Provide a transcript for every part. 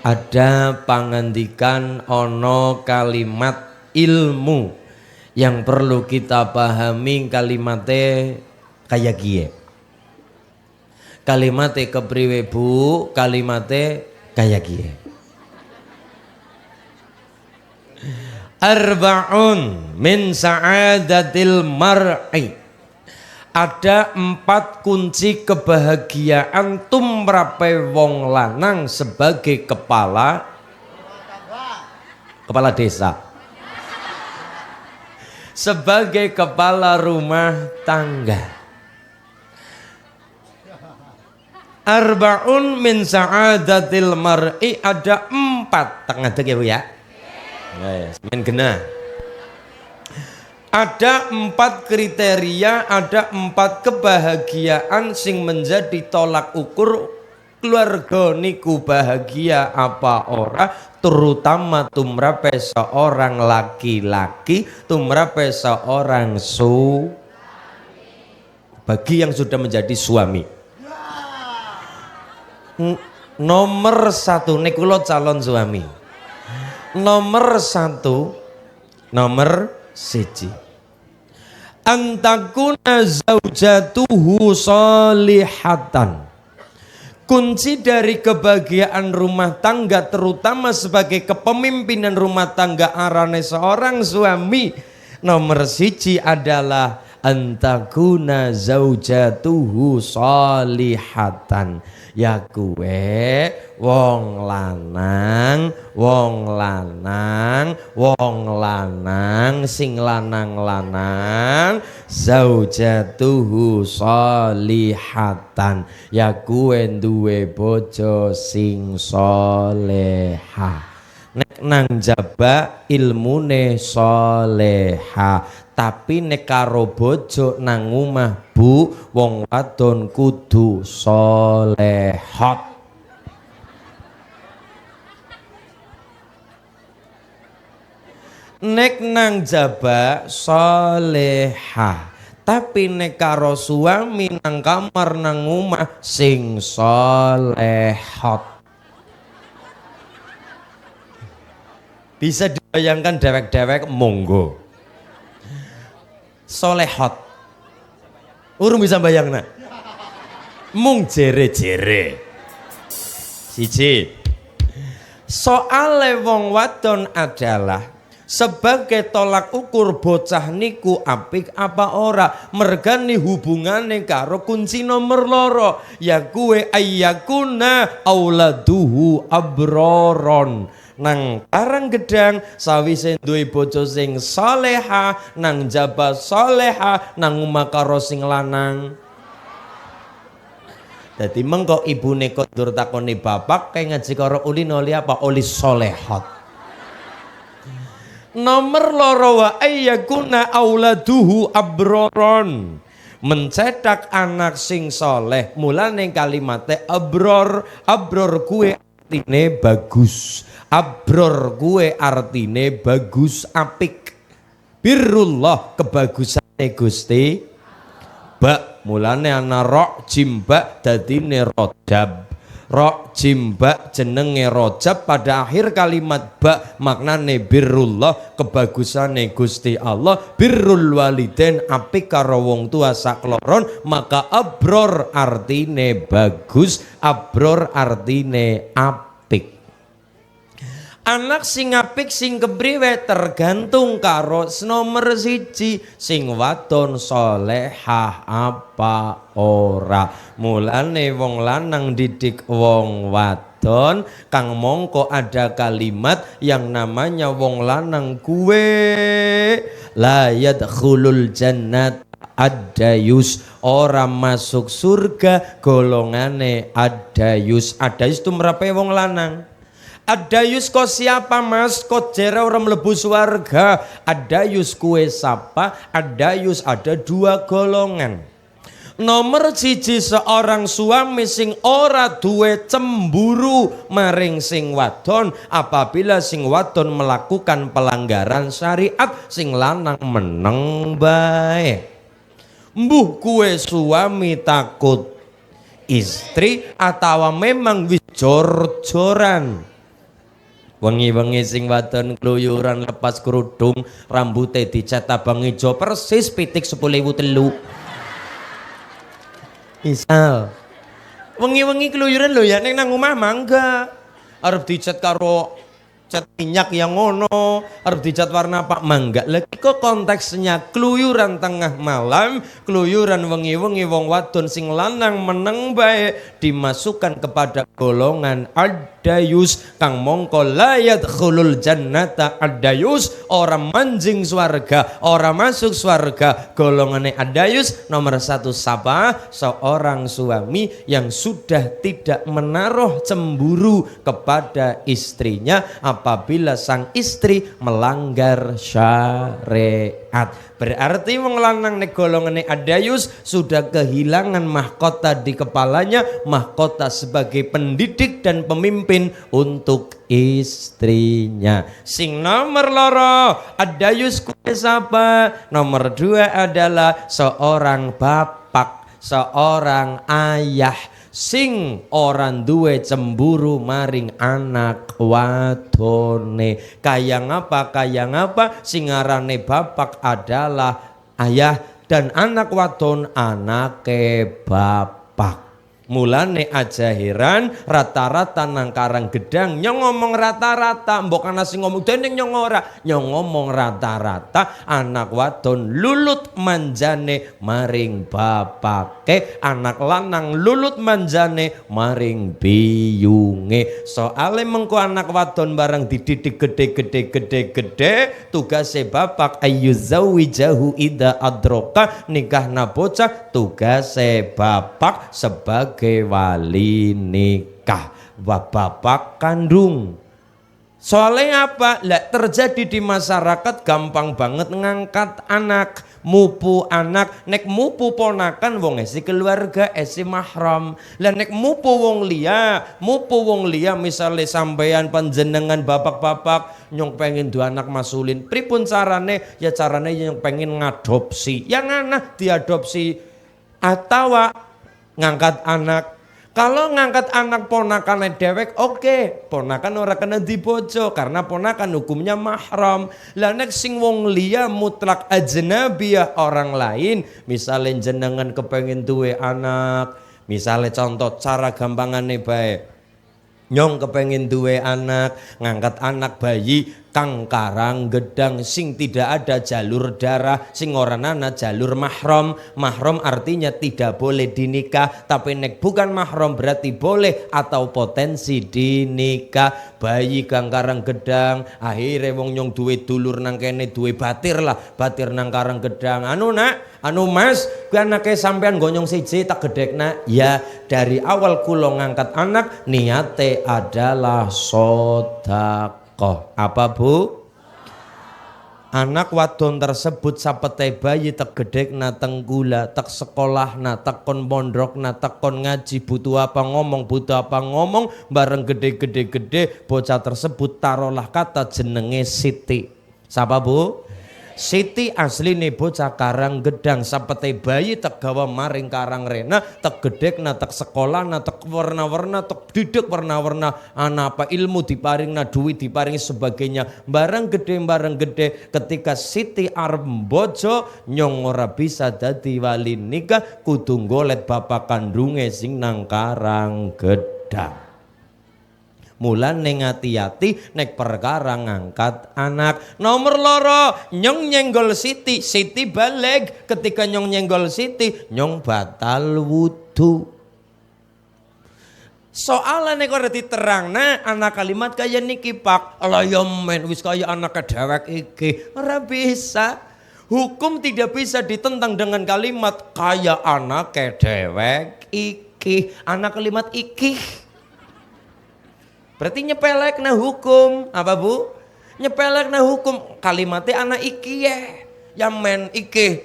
ada pangandikan ono kalimat ilmu yang perlu kita pahami kalimatnya kayak gie. Kalimatnya kepriwe Bu, kalimatnya kayak gie. Arba'un min sa'adatil mar'i. Ada 4 kunci kebahagiaan tumrape wong lanang sebagai kepala desa, sebagai kepala rumah tangga. Arba'un min sa'adatil mar'i, ada 4 tengah dek ya Bu ya. Yes, men genah. Ada 4 kriteria, ada 4 kebahagiaan sing menjadi tolak ukur keluarga niku bahagia apa ora, terutama tumrape seorang laki-laki, tumrape seorang bagi yang sudah menjadi suami. Nomor 1 niku lo calon suami. Nomor 1, nomor 1. Antakuna zaujatuhu solihatan. Kunci dari kebahagiaan rumah tangga, terutama sebagai kepemimpinan rumah tangga arane seorang suami, nomor 1 adalah antakuna zaujatuhu solihatan. Ya kuwe wong lanang sing lanang zaujatuhu solihatan. Ya kuwe duwe bojo sing soleha. Nek nang jaba ilmune soleha, tapi nek karo bojo nang omah Bu, wong wadon kudu solehot. Nek nang jaba soleha, tapi nek karo suami nang kamar nang omah sing solehot. Bisa dibayangkan dewek-dewek monggo solehot, urung bisa bayangna mung jere-jere. Siji, soale wong wadon adalah sebagai tolak ukur bocah niku apik apa ora, mergani hubungane karo kunci nomor 2, ya kuwe ayyakuna auladuhu abroron. Nang Karang Gedang sawise duwe bojo sing soleha, nang jaba soleha, nang omah karo sing lanang. Dadi mengko ibune kondur takoni bapak kayak ngaji karo ulin oli apa oli solehot. Nomor 2 wa ayyakuna auladuhu abroron. Mencetak anak sing soleh, mulane kalimatnya abror. Abror kuwe artine bagus. Abror kuwe artine bagus, apik. Birrullah kebagusane Gusti. Bak mulane ana ro jimbak dadine rodab. Ro jimbak jenenge rojab, pada akhir kalimat bak maknane birrullah kebagusane Gusti Allah. Birrul walidain apik karo wong tua sakloron, maka abror artine bagus, abror artine apik. Anak sing apik sing kepriwe tergantung karo nomor 1, sing wadon solehah apa ora. Mulane wong lanang didik wong wadon, kang mongko ada kalimat yang namanya wong lanang kuwe la yadkhulul jannat adayus, orang masuk surga golongane adayus. Adayus itu merapai wong lanang. Adayus kok siapa mas? Kok jera orang mlebu swarga? Adayus kue sapa? Adayus ada 2 golongan. Nomor 1 seorang suami sing ora duwe cemburu maring sing wadon apabila sing wadon melakukan pelanggaran syariat, sing lanang meneng bae. Mbuh kue suami takut istri atau memang wis jor-joran. Wengi-wengi sing wadon kluyuran lepas kerudung, rambutnya dicat abang ijo persis pitik 10.003. Misal wengi-wengi keluyuran lho ya ning nang omah mangga. Arep dicat karo cat minyak yang ngono, arep dicat warna apa mangga. Lagi kok konteksnya keluyuran tengah malam, keluyuran wengi-wengi wong wadon sing lanang meneng bae dimasukkan kepada golongan adayus kang mongko la yadkhulul jannata adayus, orang manjing swarga, orang masuk swarga. Golongane adayus nomor 1 sapa? Seorang suami yang sudah tidak menaruh cemburu kepada istrinya apabila sang istri melanggar syariat. Berarti wong lanang nek golongane adayus sudah kehilangan mahkota di kepalanya, mahkota sebagai pendidik dan pemimpin untuk istrinya. Sing nomor loro adayus kuwi sapa? Nomor 2 adalah seorang bapak, seorang ayah sing orang duwe cemburu maring anak wadone. Kayang apa sing arane bapak adalah ayah dan anak wadon anake bapak. Mulane aja heran rata-rata nang Karanggedang nyong ngomong rata-rata, mbok ana sing ngomong dening nyong ora, nyong ngomong rata-rata anak wadon lulut manjane maring bapake, anak lanang lulut manjane maring biyunge. Soale mengko anak wadon barang dididik gede tugase bapak ayyuzawijahu ida adroka, nikahna bocah tugase bapak sebagai wali nikah, bapak kandung. Soalnya apa? Lah terjadi di masyarakat gampang banget ngangkat anak, mupu anak, nek mupu ponakan wong esi keluarga esi mahram. Lah nek mupu wong liya misalnya sampeyan panjenengan bapak-bapak nyong pengen dua anak masulin, pripun carane? Ya carane yang pengen ngadopsi, yang anak diadopsi atau ngangkat anak. Kalau ngangkat anak ponakan dewek oke, ponakan ora kena dibojo karena ponakan hukumnya mahram. Lah nek sing wong liya mutlak ajnabiyah orang lain, misalnya jenengan kepengin duwe anak, misalnya contoh cara gampangane bae, nyong kepengin duwe anak, ngangkat anak bayi kang Karanggedang sing tidak ada jalur darah, sing ora ana jalur mahram. Mahram artinya tidak boleh dinikah, tapi nek bukan mahram berarti boleh atau potensi dinikah. Bayi kang Karanggedang, akhirnya wong nyong duwe dulur nang kene duwe batir lah, batir nang Karanggedang. Anu nak, anu mas, kuwi anake sampean gonyong siji tak gedekna. Ya, dari awal kula ngangkat anak niate adalah sedekah. Apa bu? Anak wadon tersebut sapete bayi tak gedekna tenggula, tak sekolah na, tak kon pondok na, tak kon ngaji, butuh apa ngomong, bareng gede bocah tersebut taruhlah kata jenenge Siti. Siapa bu? Siti asline bocah Karanggedang, sapete bayi tak gawa maring Karangrena, tak gedekna, tak sekolahna, tak warna-warna, tak didik warna-warna, apa ilmu diparingna, duit diparingi sebagainya. Barang gede ketika Siti arep bojo nyong ora bisa dadi wali nikah, kudu golet bapak kandunge sing nang Karanggedang. Mulane ngati-ati nek perkara ngangkat anak. Nomor loro, nyong nyenggol Siti, Siti balik. Ketika nyong nyenggol Siti, nyong batal wudu. Soalnya nek ora diterangna anak kalimat kaya niki pak, ala ya men wis kaya anak dewek iki. Ora bisa. Hukum tidak bisa ditentang dengan kalimat kaya anak dewek iki. Anak kalimat iki berarti nyepelek na hukum. Apa bu? Nyepelek na hukum. Kalimatnya anak iki ya men iki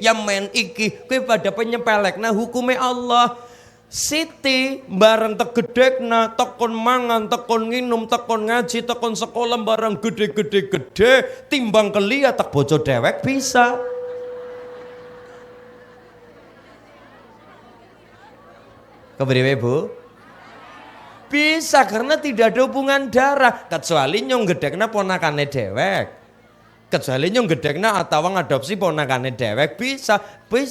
kuwi pada penyepelek na hukumnya Allah. Siti bareng tegedekna, tekon mangan, tekon nginum, tekon ngaji, tekon sekolah bareng gede timbang kelia tak bojo dewek bisa. Kepriwe bu? Bisa karena tidak ada hubungan darah kecuali nyong gedekna ponakane dewek. Kecuali nyong gedekna atau ngadopsi ponakane dewek bisa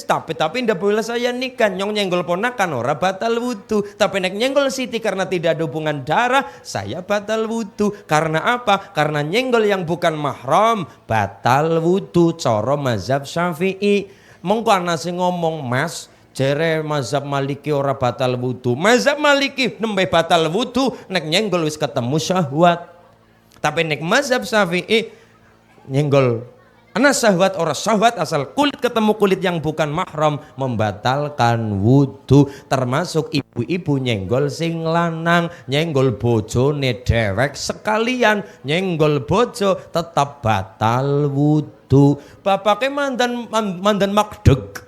tapi ndak boleh saya nikah nyong nyenggol ponakan ora batal wudu tapi nek nyenggol siti karena tidak ada hubungan darah saya batal wudu karena apa? Karena nyenggol yang bukan mahram batal wudu cara mazhab Syafi'i. Mengko ana sing ngomong Mas jere mazhab Maliki ora batal wudu. Mazhab Maliki nembe batal wudu nek nyenggol wis ketemu syahwat. Tapi nek mazhab Syafi'i nyenggol ana syahwat ora syahwat asal kulit ketemu kulit yang bukan mahram membatalkan wudu. Termasuk ibu-ibu nyenggol sing lanang nyenggol bojone dewek sekalian nyenggol bojo tetap batal wudu. Bapake mandan makdeg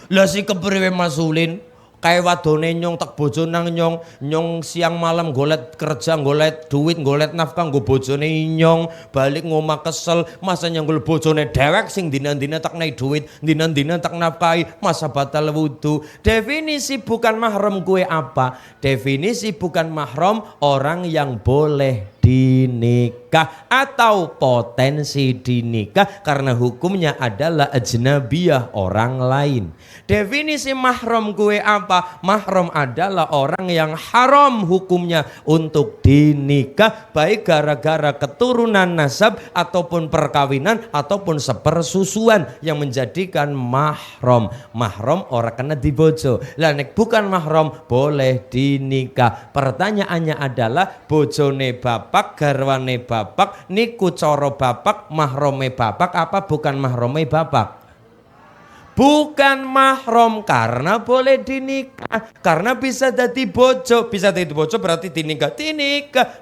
lah si kepriwe masulin kayak wadone nyong tak bojo nang nyong siang malam golet kerja golet duit golet nafkah nggo bojone nyong balik ngomah kesel masa nyenggol bojone dewek sing dina-dina tak naik duit dina-dina tak nafkahi masa batal wudu. Definisi bukan mahram gue apa? Definisi bukan mahram orang yang boleh dinikah atau potensi dinikah karena hukumnya adalah ajnabiyah orang lain. Definisi mahram gue apa? Mahram adalah orang yang haram hukumnya untuk dinikah baik gara-gara keturunan nasab ataupun perkawinan ataupun sepersusuan yang menjadikan mahram. Mahram orang kena dibojo. Lah nek bukan mahram boleh dinikah. Pertanyaannya adalah bojone bapak garwane bapak niku coro bapak mahrome bapak apa bukan mahrome bapak? Bukan mahram karena boleh dinikah karena bisa dadi bojo berarti dinikah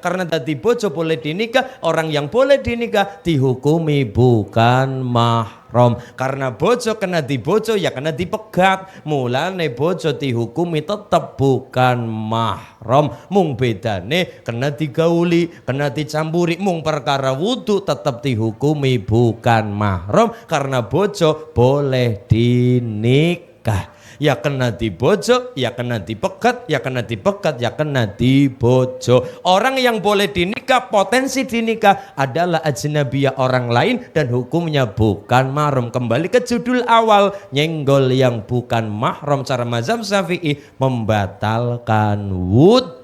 karena dadi bojo boleh dinikah orang yang boleh dinikah dihukumi bukan mahram karena bojo kena dibojo ya kena dipegat mulane bojo dihukumi tetap bukan mahram mung bedane kena digauli kena dicampuri mung perkara wudu tetap dihukumi bukan mahram karena bojo boleh dinikah ya kena dibojo, ya kena dipegat, ya kena dipegat, ya kena dibojo. Orang yang boleh dinikah, potensi dinikah adalah ajnabiyah orang lain dan hukumnya bukan mahram. Kembali ke judul awal, nyenggol yang bukan mahram cara mazhab Syafi'i membatalkan wud.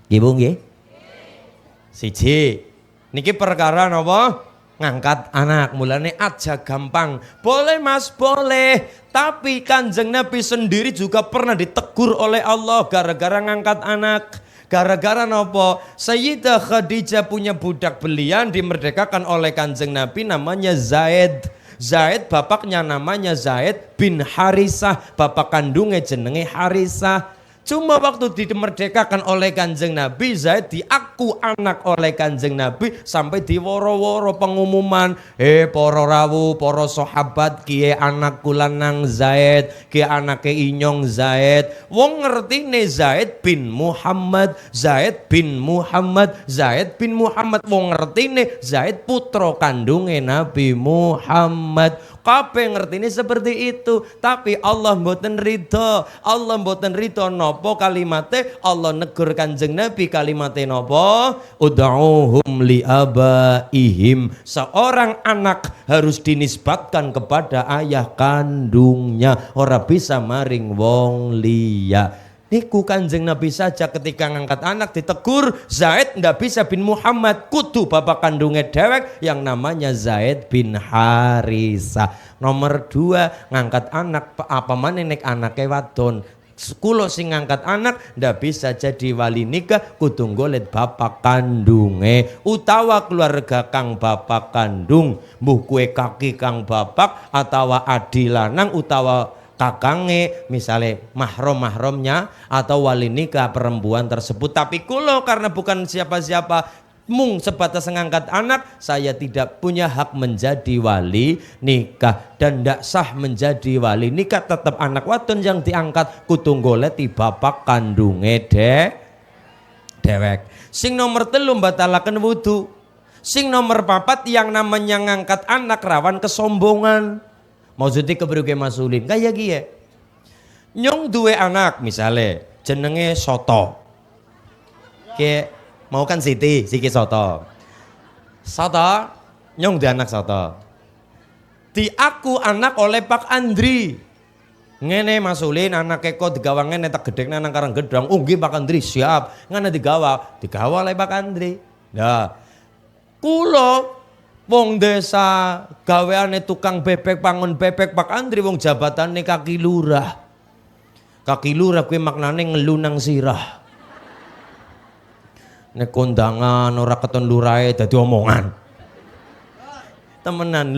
Ibu nggih? Siji. Niki perkara napa? Ngangkat anak, mulane aja gampang. Boleh Mas, boleh. Tapi Kanjeng Nabi sendiri juga pernah ditegur oleh Allah gara-gara ngangkat anak. Gara-gara nopo? Sayyidah Khadijah punya budak belian dimerdekakan oleh Kanjeng Nabi namanya Zaid. Zaid bapaknya namanya Zaid bin Harisah. Bapak kandungnya jenenge Harisah. Cuma waktu dimerdekakan oleh Kanjeng Nabi, Zaid diaku anak oleh Kanjeng Nabi sampai diworo-woro pengumuman, para rawuh, para sahabat, kie anak kulanang Zaid, kie anake inyong Zaid. Wong ngertine Zaid bin Muhammad, Zaid bin Muhammad, Zaid bin Muhammad. Wong ngertine Zaid putra kandunge Nabi Muhammad. Kabeh ngertine seperti itu, tapi Allah mboten ridho. Allah mboten ridho nopo kalimate? Allah negur Kanjeng Nabi kalimate nopo? Ud'uhum li abaihim. Seorang anak harus dinisbatkan kepada ayah kandungnya, ora bisa maring wong liya. Niku Kanjeng Nabi saja ketika ngangkat anak ditegur, Zaid ndak bisa bin Muhammad, kudu bapak kandungnya dewek yang namanya Zaid bin Harisah. Nomor 2, ngangkat anak apa maneh nek anake wadon. Kulo sing ngangkat anak ndak bisa jadi wali nikah, kudu golek bapak kandunge utawa keluarga kang bapak kandung, mbuh kue kaki kang bapak atawa adi lanang utawa kakange misalnya mahram-mahramnya atau wali nikah perempuan tersebut. Tapi kulo karena bukan siapa-siapa, mung sebatas ngangkat anak, saya tidak punya hak menjadi wali nikah dan ndak sah menjadi wali nikah. Tetap anak wadon yang diangkat kudu goleti bapak kandunge dewek. Sing nomor 3 batalaken wudu. Sing nomor 4 yang namanya ngangkat anak rawan kesombongan. Maksudnya keberuge masulin kayak gini. Nyong duwe anak misalnya jenenge Soto. mau kan Siti soto. Soto nyong di anak soto. Di aku anak oleh Pak Andri. Ngene Mas Ulin anak eko digawa ngene tak gedekne nang Karang Gedang. Oh nggih Pak Andri siap. Ngene digawa oleh Pak Andri. Nah, kula wong desa gaweane tukang bebek pangon bebek Pak Andri wong jabatane kaki lurah. Kaki lurah kuwi maknane ngelu nang sirah. Nek kondangan ora keton lurahe dadi omongan. Temenan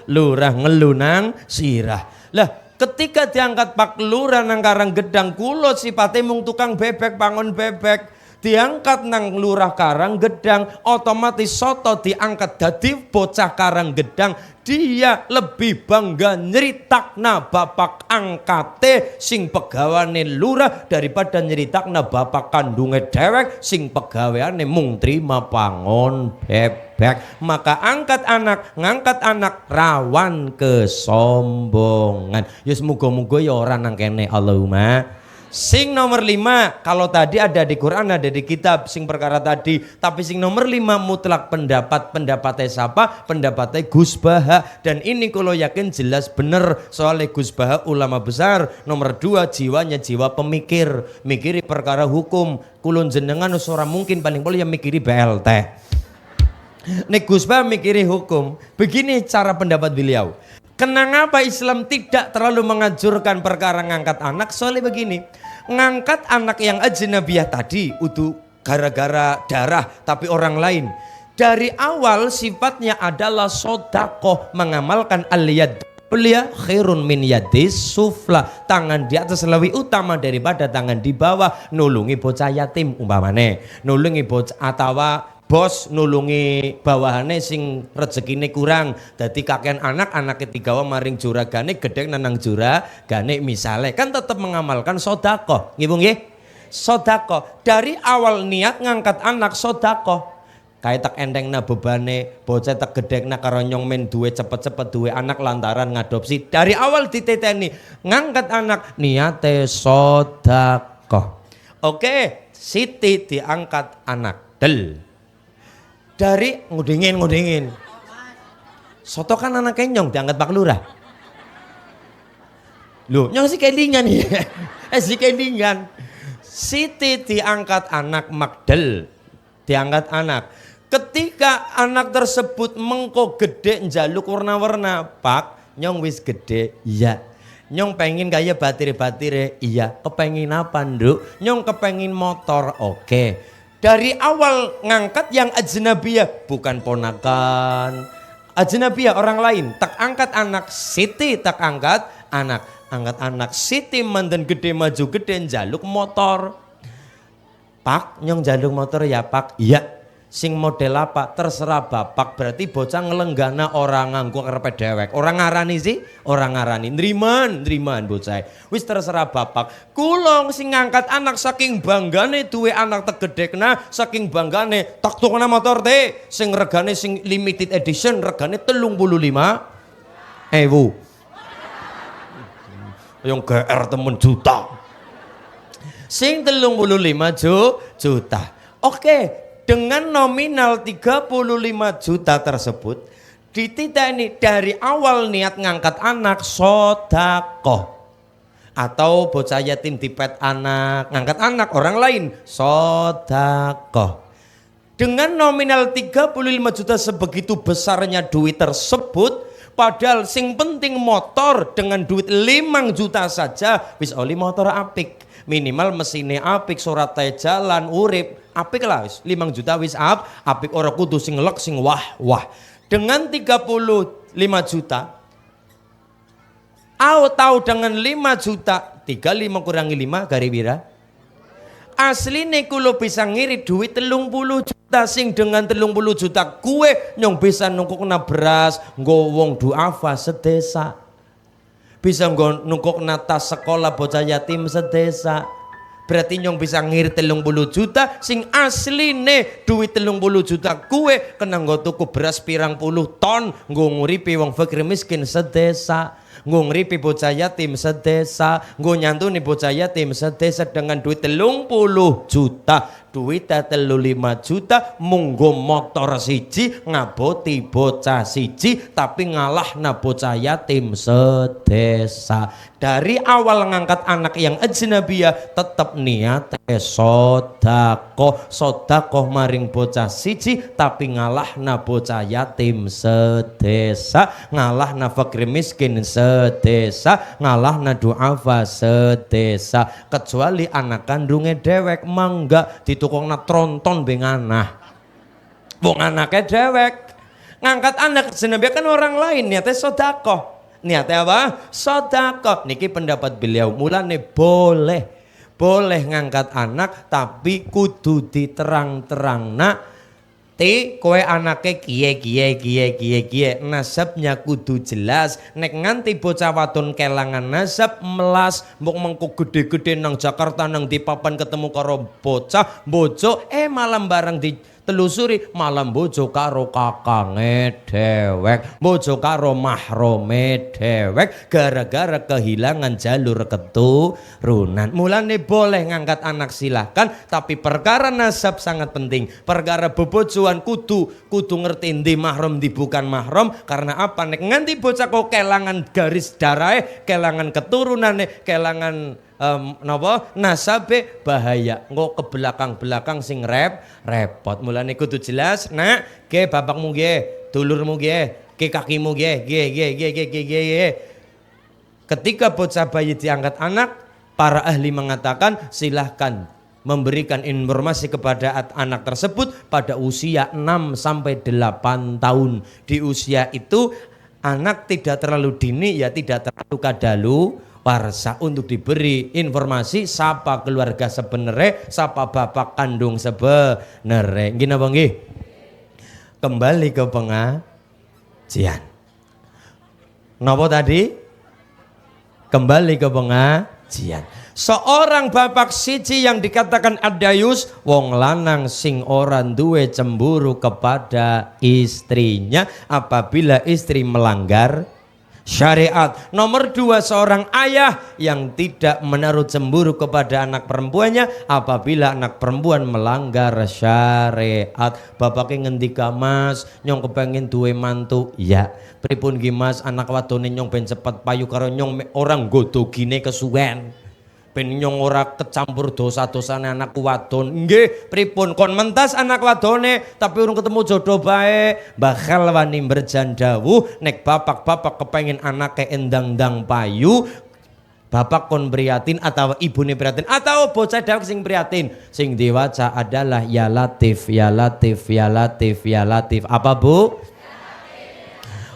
lurah ngelunang sirah. Lah ketika diangkat Pak Lurah nang Karang Gedang kula sipate mung tukang bebek pangon bebek. Diangkat nang Lurah Karang Gedang otomatis soto diangkat dadi bocah Karang Gedang. Dia lebih bangga nyeritakna bapak angkate sing pegawane lurah daripada nyeritakna bapak kandunge dewek sing pegaweane mung trima pangon bebek. Maka ngangkat anak rawan kesombongan. Ya muga-muga ya ora nang kene Allahumma. Sing nomor 5, kalau tadi ada di Quran, ada di kitab sing perkara tadi, tapi sing nomor 5 mutlak pendapatnya siapa? Pendapatnya Gus Baha. Dan ini kalau yakin jelas bener soalnya Gus Baha ulama besar. Nomor 2 jiwanya jiwa pemikir, mikiri perkara hukum. Kulon jenengan ora mungkin paling pol yang mikiri BLT. Nek Gus Baha mikiri hukum. Begini cara pendapat beliau. Kenapa Islam tidak terlalu mengajurkan perkara ngangkat anak? Soalnya begini, ngangkat anak yang ajnabiyah tadi itu gara-gara darah tapi orang lain. Dari awal sifatnya adalah sodakoh, mengamalkan al-yad ulia khairun min yadis sufla. Tangan di atas lebih utama daripada tangan di bawah. Nulungi bocah yatim umpamane, nulungi bocah atawa bos nulungi bawahane sing rezekine kurang. Dadi kakean anak ketiga maring juragane gedeng nanang juragane misale kan tetap mengamalkan sedekah. Nggih Bu nggih? Sedekah. Dari awal niat ngangkat anak sedekah. Kayak tak entengna bebane bocah tak gedekna karo nyong men duwe cepet-cepet duwe anak lantaran ngadopsi. Dari awal diteteni ngangkat anak niate sedekah. Oke, Siti diangkat anak. Del. Dari ngudingin. Soto kan anak kenyong diangkat Pak Lurah. Loh, nyong si kendingan ya. Si kendingan. Siti diangkat anak Magdel. Diangkat anak. Ketika anak tersebut mengko gede njaluk warna-warna, Pak, nyong wis gede. Iya. Nyong pengen kaya batir-batire. Iya. Kepengin apa, Nduk? Nyong kepengin motor. Oke. Dari awal ngangkat yang ajnabiyah, bukan ponakan. Ajnabiyah orang lain, tak angkat anak. Siti tak angkat anak. Angkat anak Siti mandan gede maju gede njaluk motor. Pak, nyong njaluk motor ya Pak. Iya. Sing model apa? Terserah bapak. Berarti bocah ngelenggana orang nganggo karepe dewek. Orang ngarani sih, orang ngarani. Nriman bocah. Wis terserah bapak. Kulong sing ngangkat anak saking banggane duwe anak tegedekna, saking banggane tak tukana motor teh sing regane sing limited edition regane 35.000. Yang GR temen juta. Sing 35 juta. Oke. Dengan nominal 35 juta tersebut dititeni dari awal niat ngangkat anak sedekah. Atau bocah yatim dipet anak, ngangkat anak orang lain sedekah. Dengan nominal 35 juta sebegitu besarnya duit tersebut, padahal sing penting motor dengan duit 5 juta saja wis oli motor apik. Minimal mesinnya apik, surat jalan urip apik lah wis 5 juta wis apik ora kudu sing lek sing wah. Dengan 35 juta tahu dengan 5 juta 35 kurangi 5 gari bira asline kulo bisa ngirit duit 30 juta sing dengan 30 juta kue nyong bisa nungkukna beras nggo wong duafa sedesa. Bisa nungkuk tas sekolah bocah yatim sedesa. Berarti nyong bisa ngirit 30 juta sing asline duit 30 juta kue kena nggo tuku beras pirang puluh ton nggo nguripi wong fakir miskin sedesa. nggo ngripi bocah yatim sedesa, nggo nyantuni bocah yatim sedesa dengan duit 30 juta. Duit 35 juta munggo motor siji ngaboti bocah siji tapi ngalahna bocah yatim sedesa. Dari awal ngangkat anak yang ajnabiyah tetap niat sodakoh maring bocah siji tapi ngalahna bocah yatim sedesa, ngalahna fakir miskin sedesa, ngalahna duafa sedesa. Kecuali anak kandungnya dewek mangga ditukungna tronton benganah. Wong anaknya dewek ngangkat anak ajnabiyah kan orang lain niatnya sodakoh. Niatnya apa? Sedekah. Niki pendapat beliau, mulane boleh ngangkat anak tapi kudu diterang-terangna kowe anake kiye nasabnya kudu jelas. Nek nganti bocah wadon kelangan nasab melas mbok mengko gede-gede nang Jakarta nang di papan ketemu karo bocah bojo malam bareng di telusuri malam bojo karo kakange dewek, bojo karo mahrome dewek gara-gara kehilangan jalur keturunan. Mulane boleh ngangkat anak silahkan, tapi perkara nasab sangat penting. Perkara bebojoan kudu ngerti ndi mahram ndi bukan mahram. Karena apa? Nek nganti bocah kok kelangan garis darahe, kelangan keturunane, kelangan nasabe bahaya engko ke belakang sing repot. Mulane kudu jelas nak ge bapakmu ge dulurmu ge kakimu ge ketika bocah bayi diangkat anak, para ahli mengatakan silahkan memberikan informasi kepada anak tersebut pada usia 6 sampai 8 tahun. Di usia itu anak tidak terlalu dini ya tidak terlalu kadalu warsa untuk diberi informasi siapa keluarga sebenarnya, siapa bapak kandung sebenarnya. Gini apa nggih? Kembali ke pengajian. Napa tadi? Kembali ke pengajian. Seorang bapak siji yang dikatakan adayus, wong lanang sing ora duwe cemburu kepada istrinya apabila istri melanggar syariat. Nomor 2, seorang ayah yang tidak menaruh cemburu kepada anak perempuannya apabila anak perempuan melanggar syariat. Bapaknya ngendika, Mas nyong kepengen duwe mantu. Ya pripun nggih Mas, anak wadone nyong ben cepet payu karo nyong orang godogine kesuwen. Ben nyong ora kecampur dosa-dosane anak wadon. Nggih, pripun kon mentas anak wadone tapi urung ketemu jodoh bae. Bakal wani berjandawuh nek bapak kepengin anake endang-endang payu, bapak kon prihatin atau ibune prihatin atau bocah dewek sing prihatin. Sing diwaca adalah ya latif ya latif ya latif ya latif. Apa Bu?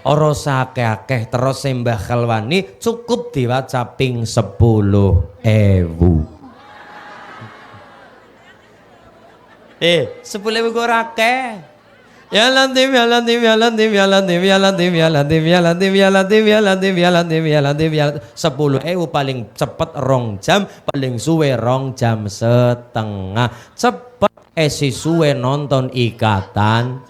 Ora sakeh-akeh terus sembah khalwani cukup diwaca ping 10.000. Sepuluh ewu ora akeh. Ya latif ya latif ya latif ya latif ya latif ya latif ya latif ya latif ya latif ya latif ya latif ya 10.000 paling cepet 2 jam, paling suwe 2 jam setengah. Cepet esi suwe nonton Ikatan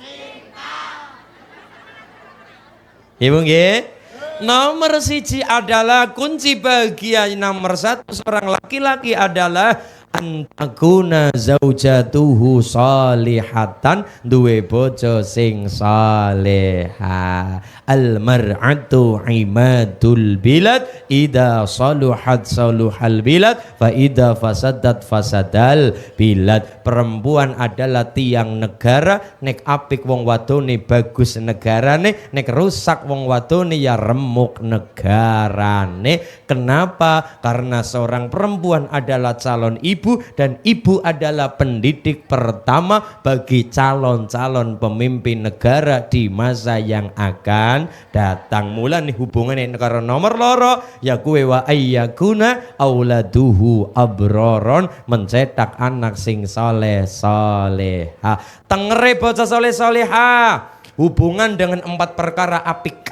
Ibu nggih. Nomor 1 adalah kunci bahagia. Nomor 1 seorang laki-laki adalah antakuna zaujatuhu salihatan, duwe bojo sing salihah. Al mar'atu imadul bilad, ida saluhat saluhal bilad, fa ida fasadat fasadal bilad. Perempuan adalah tiang negara, nek apik wong wadone bagus negarane, nek rusak wong wadone ya remuk negarane. Kenapa? Karena seorang perempuan adalah calon ibu, dan ibu adalah pendidik pertama bagi calon-calon pemimpin negara di masa yang akan datang. Mulane hubungane karo nomor loro ya kuwe wa ayyakuna auladuhu abroron, mencetak anak sing soleh soleha. Tengere bocah soleh soleha hubungan dengan 4 perkara apik.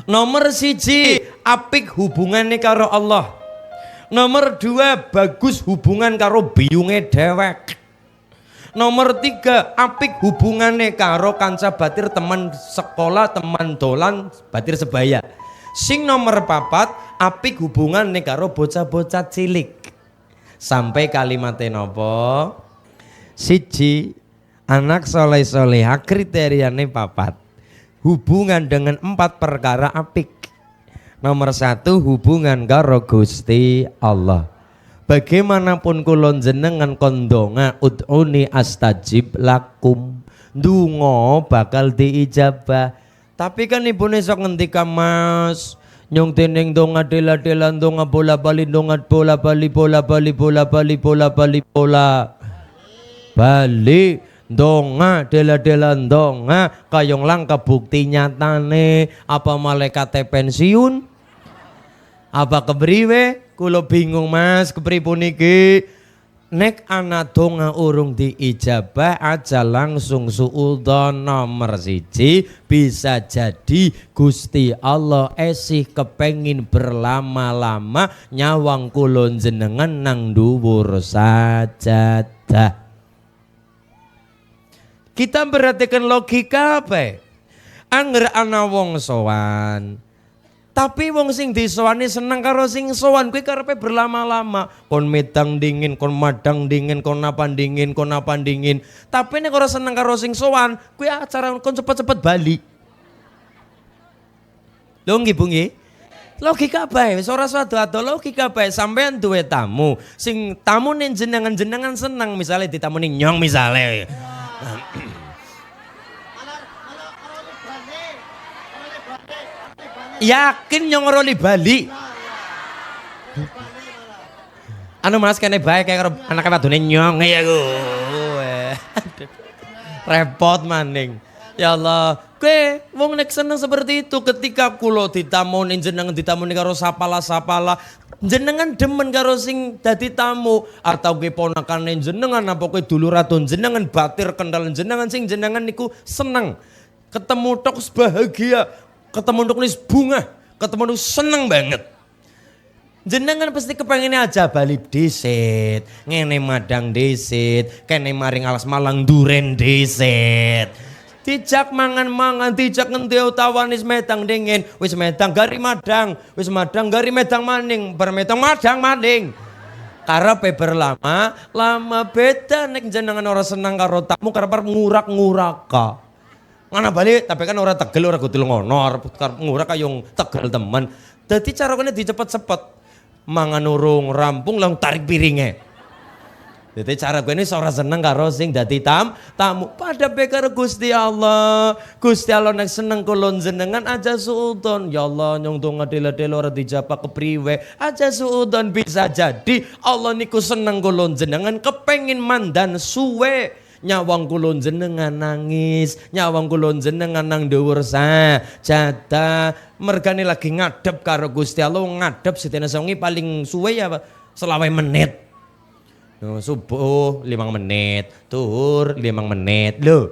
Nomor 1 apik hubungannya karo Allah. Nomor 2 bagus hubungan karo biyunge dewek. Nomor 3 apik hubungannya karo kanca batir, teman sekolah, teman dolan, batir sebaya. Sing nomor papat apik hubungan nih karo bocah-bocah cilik. Sampai kalimatnya nopo? Siji, anak soleh soleha kriteriane papat. Hubungan dengan 4 perkara apik. Nomor 1 hubungan karo Gusti Allah. Bagaimanapun kulon jenengan kondonga ud'uni astajib lakum. Ndonga bakal diijabah. Tapi kan ibu sok ngendika Mas, nyong teneng donga dela-dela donga bola-bali donga bola-bali bola-bali bola-bali bola-bali bola. Bali donga dela-dela donga kayong langka bukti nyatane apa malaikat pensiun? Apa kebriwe? Kulo bingung Mas, kepripun iki? Nek ana donga urung diijabah aja langsung suudzon. Nomor 1 bisa jadi Gusti Allah esih kepengin berlama-lama nyawang kulon jenengan nang dhuwur sajadah. Kita perhatikan logika apa? Angger ana wong sowan, tapi wong sing disowani seneng karo sing sowan kuwi karepe berlama-lama. Kon medang dingin, kon madang dingin, kon napan dingin, kon napan dingin. Tapi nek ora seneng karo sing sowan, kuwi acara kon cepet-cepet bali. Lho nggih Bu nggih. Logika bae, wis ora ado-ado logika bae. Sampean duwe tamu, sing tamune jenengan-jenengan seneng, misale ditamuni nyong misale. Yakin nyong roli Bali. Anu Mas kene bae kayak anak wadone nyong ya ku. Repot maning. Ya Allah, kowe wong nek seneng seperti itu ketika kula ditamoni jenengan ditamoni karo sapala-sapala, jenengan demen karo sing dadi tamu atau kowe ponakane jenengan apa kowe dulur adon jenengan batir kendal jenengan sing jenengan niku seneng. Ketemu tok bahagia. Ketemu nulis bunga, ketemu nulis seneng banget. Jenengan pasti kepengennya aja bali desit, ngene madang desit, kene maring alas malang duren desit. Dijak mangan-mangan, dijak ngendi utawan wis medang dingin, wis medang gari madang, wis madang gari medang maning, bermedang madang maning. Karepe berlama, lama beda nek jenengan ora seneng karo tamu karepe ngurak-nguraka. Ngana balik tapi kan ora tegel ora kudu ngono arep ngurak kayong tegel temen. Dadi cara kene dicepet-cepet. Mangan urung rampung lang tarik piringe. Dadi cara kene ora seneng karo sing dadi tamu. Pada karo Gusti Allah. Gusti Allah nek seneng kulon jenengan aja suudon. Ya Allah nyong donga dela-dela ora dijabah kepriwe. Aja suudon bisa jadi Allah niku seneng kulon jenengan kepengin mandan suwe. Nyawang kulon jenengan nangis, nyawang kulon jenengan nang dhuwur sajadah. Mergane lagi ngadep karo Gusti Allah, ngadep sedene songi paling suwe ya selawe menit. Subuh 5 menit, tuhur 5 menit. Lho,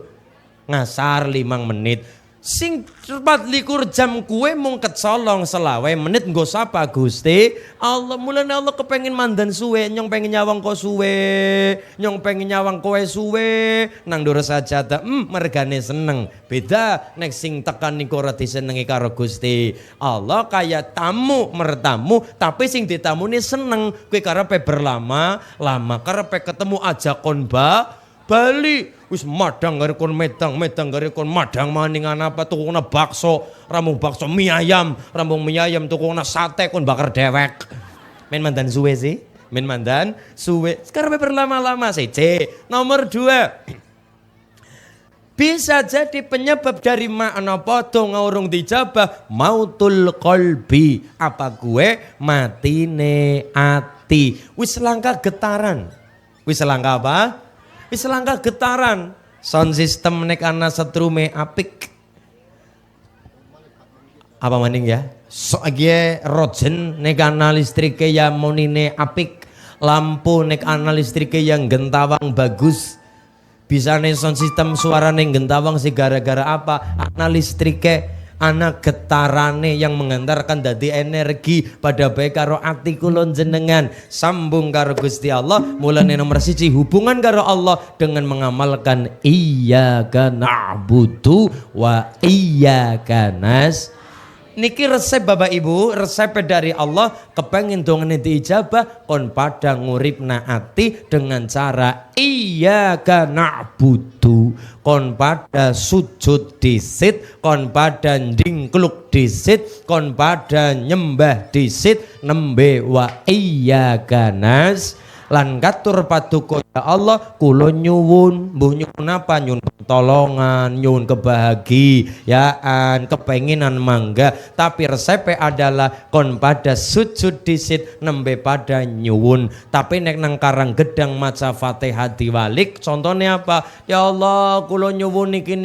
ngasar 5 menit. Sing 24 jam kue mung kecolong selawe menit nggo sapa Gusti Allah. Mulane Allah kepengin mandan suwe, nyong pengen nyawang ko suwe, nyong pengen nyawang kowe suwe nang ndoro sajadah. Mergane seneng. Beda nek sing tekan niku ora disenengi karo Gusti Allah kaya tamu mertamu, tapi sing ditamuni seneng. Kowe karepe berlama-lama, karepe ketemu aja kon Bali. Wis madang gare kon medang gare kon madang maningan apa tukuna bakso, rambung bakso mie ayam, rambung mie ayam tukuna sate kon bakar dewek. Men mandan suwe sih, men mandan suwe. Sekarang berlama-lama sih. Nomor 2. Bisa jadi penyebab dari napa donga urung dijabah mautul qalbi. Apa gue matine ati. Wis langka getaran. Wis langka apa? Wis langkah getaran. Sound system nek ana setrume apik. Apa maning ya? Soage rojen nek ana listrike ya monine apik. Lampu nek ana listrike yang gentawang bagus. Bisane sound system suarane gentawang sih gara-gara apa? Ana listrike ana getarane yang mengantarkan dadi energi pada baik karo ati kulon jenengan sambung karo Gusti Allah. Mulane nomor 1 hubungan karo Allah dengan mengamalkan iyyaka na'budu wa iyyaka niki resep Bapak Ibu, resep dari Allah, kepengin dongane diijabah kon padha nguripna ati dengan cara iyyaka na'budu, kon padha sujud disit, kon padha ndingkluk disit, kon padha nyembah disit, nembe wa iyyaka nas lan katur paduka ya Allah kula nyuwun, mbuh nyuwun apa, nyuwun pertolongan, nyuwun kebahagiaan, kepenginan mangga, tapi resepnya adalah kon pada sujud disit nembe pada nyuwun. Tapi nek nang Karang Gedang maca Fatihah diwalik, contohnya apa? Ya Allah kula nyuwun niki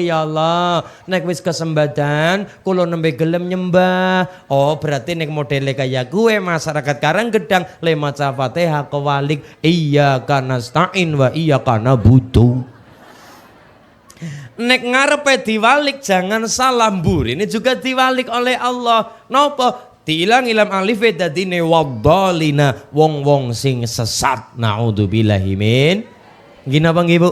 ya Allah, nek wis kesembadan kula nembe gelem nyembah. Oh berarti nek modele kaya gue masyarakat Karang Gedang le maca Fatihah kewalik iyyaka nasta'in wa iyyaka na'budu. Nek ngarepe diwalik jangan salah mbur, ini juga diwalik oleh Allah. Napa? Tilang ilam alif dadine waddalina, wong-wong sing sesat. Naudzubillahi min. Gini apa nggih Bu?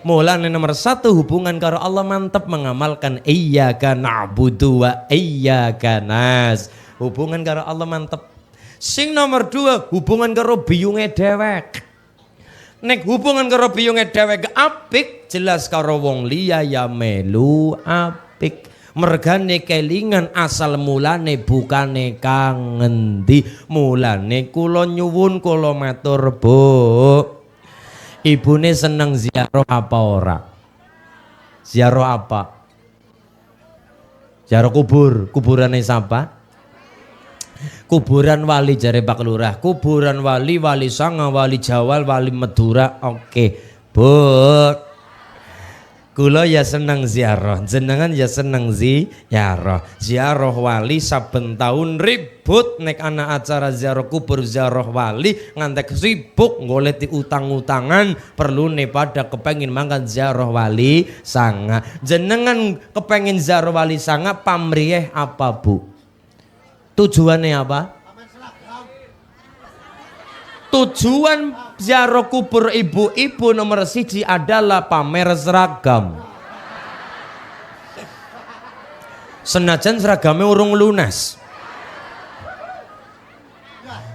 Mulane nomor 1 hubungan karo Allah mantep mengamalkan iyyaka na'budu wa iyyaka nas. Hubungan karo Allah mantep. Sing nomor 2 hubungan karo biyunge dhewek. Nek hubungan karo biyunge dhewek apik, jelas karo wong liya ya melu apik. Mergane kelingan asal mulane bukane kang ngendi. Mulane kula nyuwun kula matur Bu, ibune seneng ziarah apa ora? Ziarah apa? Ziarah kubur, kuburane sapa? Kuburan wali jare Pak Lurah, kuburan wali, wali Sanga, wali Jawal, wali Madura. Oke, Bu. Kula ya seneng ziarah, jenengan ya seneng ziarah. Ziarah wali saben taun ribut nek ana acara ziarah kubur, ziarah wali ngantek sibuk golek utang-utangan, perlune pada kepengin mangkat ziarah wali Sanga. Jenengan kepengin ziarah wali Sanga pamriyeh apa Bu? Tujuannya apa? Tujuan ziarah kubur ibu-ibu nomor 1 adalah pamer seragam. Senajan seragamnya urung lunas.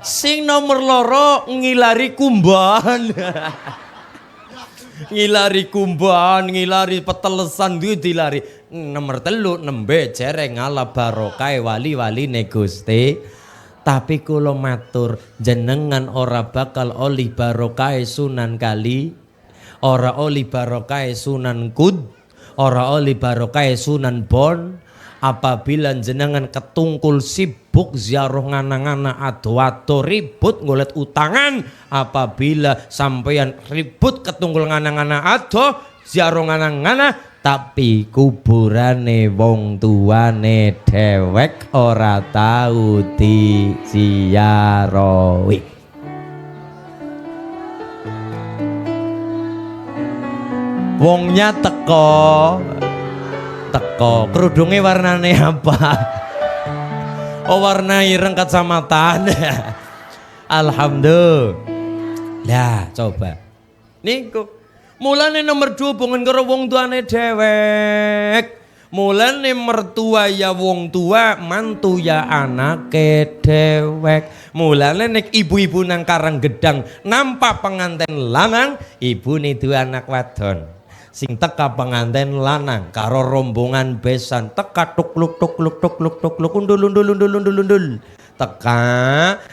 Sing nomor 2 ngilari kumbahan. Ngilari kumbahan, ngilari petelesan dilari. Nomor 3 nembe jereng ala barokah wali-wali ne Gusti. Tapi kula matur jenengan ora bakal oli barokah Sunan Kali, ora oli barokah Sunan Kud, ora oli barokah Sunan Bon apabila jenengan ketungkul sibuk ziarah ngana-ngana ado-ado ribut ngolet utangan. Apabila sampeyan ribut ketungkul ngana-ngana ado ziarah ngana-ngana tapi kuburane wong tuane dhewek ora tau diziarahi. Wongnya teko kerudungnya warnane apa? Oh warna ireng kacamataan. Alhamdulillah. Coba niku mulane nomor 2 hubungan karo wong tuane dhewek. Mulane mertua ya wong tua, mantu ya anake dhewek. Mulane nek ibu-ibu nang Karang Gedang nampak penganten lanang, ibune duwe anak wadon. Sing teka penganten lanang karo rombongan besan teka tukluk undul. Teka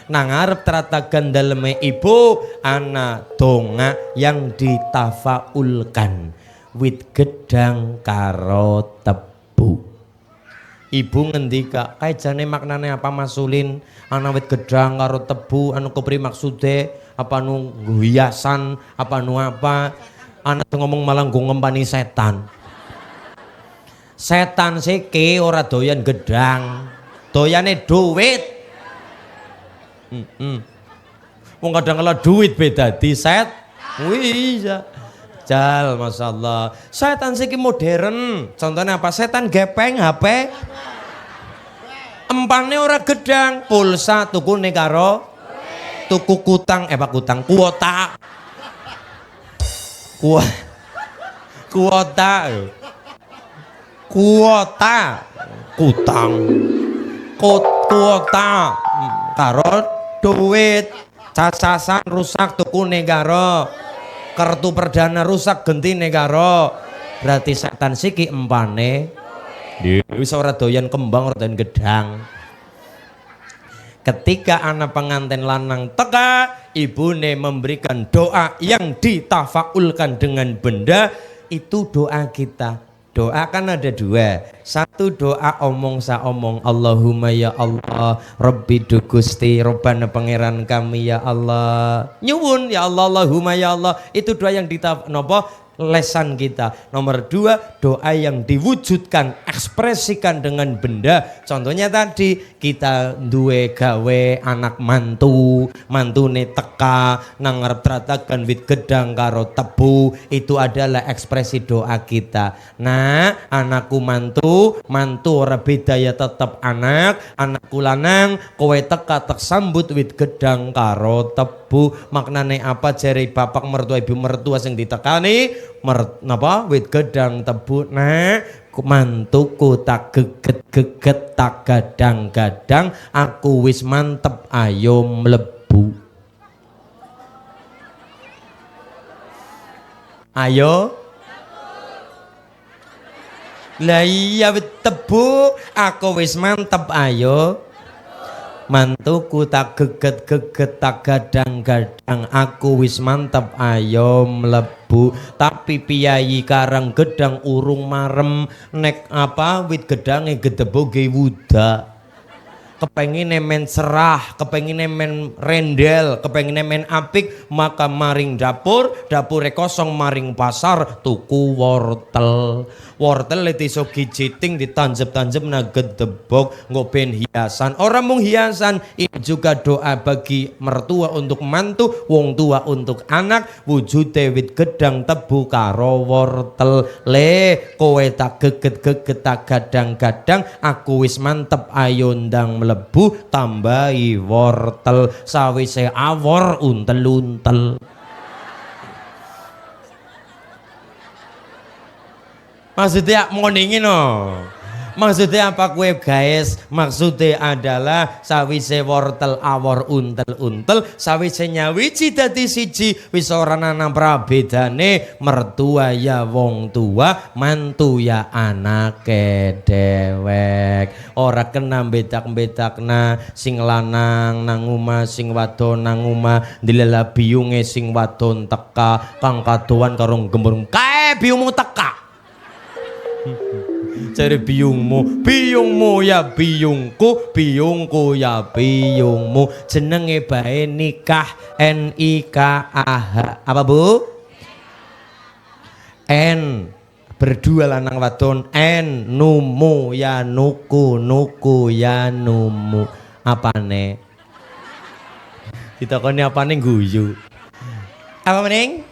nang arep tratagan daleme ibu ana donga yang ditafaulkan wit gedang karo tebu. Ibu ngendika kae jane maknane apa Masulin? Ana wit gedang karo tebu anu kepri maksude apa nu hiasan apa nu apa? Ana ngomong malah nggo ngempani setan. Setan siki ora doyan gedang, doyane duit. Wong kadang kala duit beda di set. Iya. Jal masyaallah. Setan siki modern. Contohnya apa? Setan gepeng HP. Empane ora gedang, pulsa tukune karo tuku kutang Pak kutang kuota. Kuota. kutang kuota karo duit cacasan rusak tukune karo kartu perdana rusak gentine karo berarti setan siki empane wis ora doyan kembang ora doyan gedang. Ketika anak pengantin lanang teka, ibune memberikan doa yang ditafaulkan dengan benda, itu doa kita. Doa kan ada dua. Satu doa omong sa omong, Allahumma ya Allah, Rabbi du Gusti, Robbana pangeran kami ya Allah. Nyuwun ya Allah, Allahumma ya Allah. Itu doa yang lesan kita. Nomor dua, doa yang diwujudkan, ekspresikan dengan benda. Contohnya tadi kita duwe gawe anak mantune teka nang ngarep tratakan wit gedang karo tebu, itu adalah ekspresi doa kita. Nah, anakku mantu ora beda ya tetap anakku lanang kowe teka tek sambut wit gedang karo tebu. Maknane apa jari bapak mertua ibu mertua sing ditekani wit gedang tebu. Nah, mantuku tak geget-geget tak gadang-gadang, aku wis mantep ayo mlebu. Ayo lah iya wit tebu aku wis mantep ayo. Mantuku tak geget-geget tak gadang-gadang, aku wis mantep ayo mlebu. Tapi piyayi karang gedang urung marem, nek wit gedange gedeboge wuda. Kepengine men serah, kepengine men rendel, kepengine men apik, maka maring dapure kosong maring pasar tuku wortel. Wortel iso gijiting ditanjep-tanjep na gedebok nggo ben hiasan. Ora mung hiasan, ini juga doa bagi mertua untuk mantu, wong tua untuk anak, wujude wit gedang tebu karo wortel. Le kowe tak geget-geget tak gadang-gadang, aku wis mantep ayo ndang mlebu tambahi wortel sawise awor untel-untel. Maksudnya ngoningin Maksudnya apa kue guys? Maksudnya adalah sawise wortel awor untel-untel, sawise nyawiji dadi siji, wis ora ana prabedane, mertua ya wong tua, mantu ya anake dewek. Ora kena bedak-bedakna sing lanang nang omah, sing wadon nang omah, dilela biyunge sing wadon teka, kang kadoan karo gembur kae biyungmu teka. Cari biyungmu ya biyungku, biyungku ya biyungmu. Jenenge bae nikah, NIKAH. Apa Bu? N berdua lanang wadon, N numu ya nuku, nuku ya numu. Apane? Ditakoni apane guyu. Apa meneng?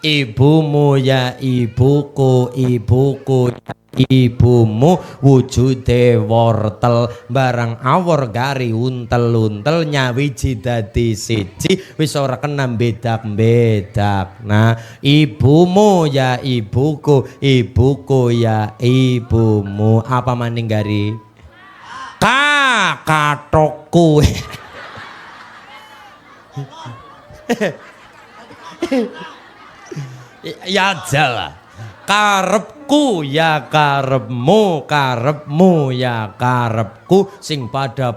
Ibumu ya ibuku, ibuku ya ibumu, wujude wortel barang awor gari untel-untel nyawiji dadi siji, wis ora kena bedak-bedak. Nah, ibumu ya ibuku, ibuku ya ibumu. Apa maning gari? Katokku. Ya jalah. Karepku ya karepmu, karepmu ya karepku, sing pada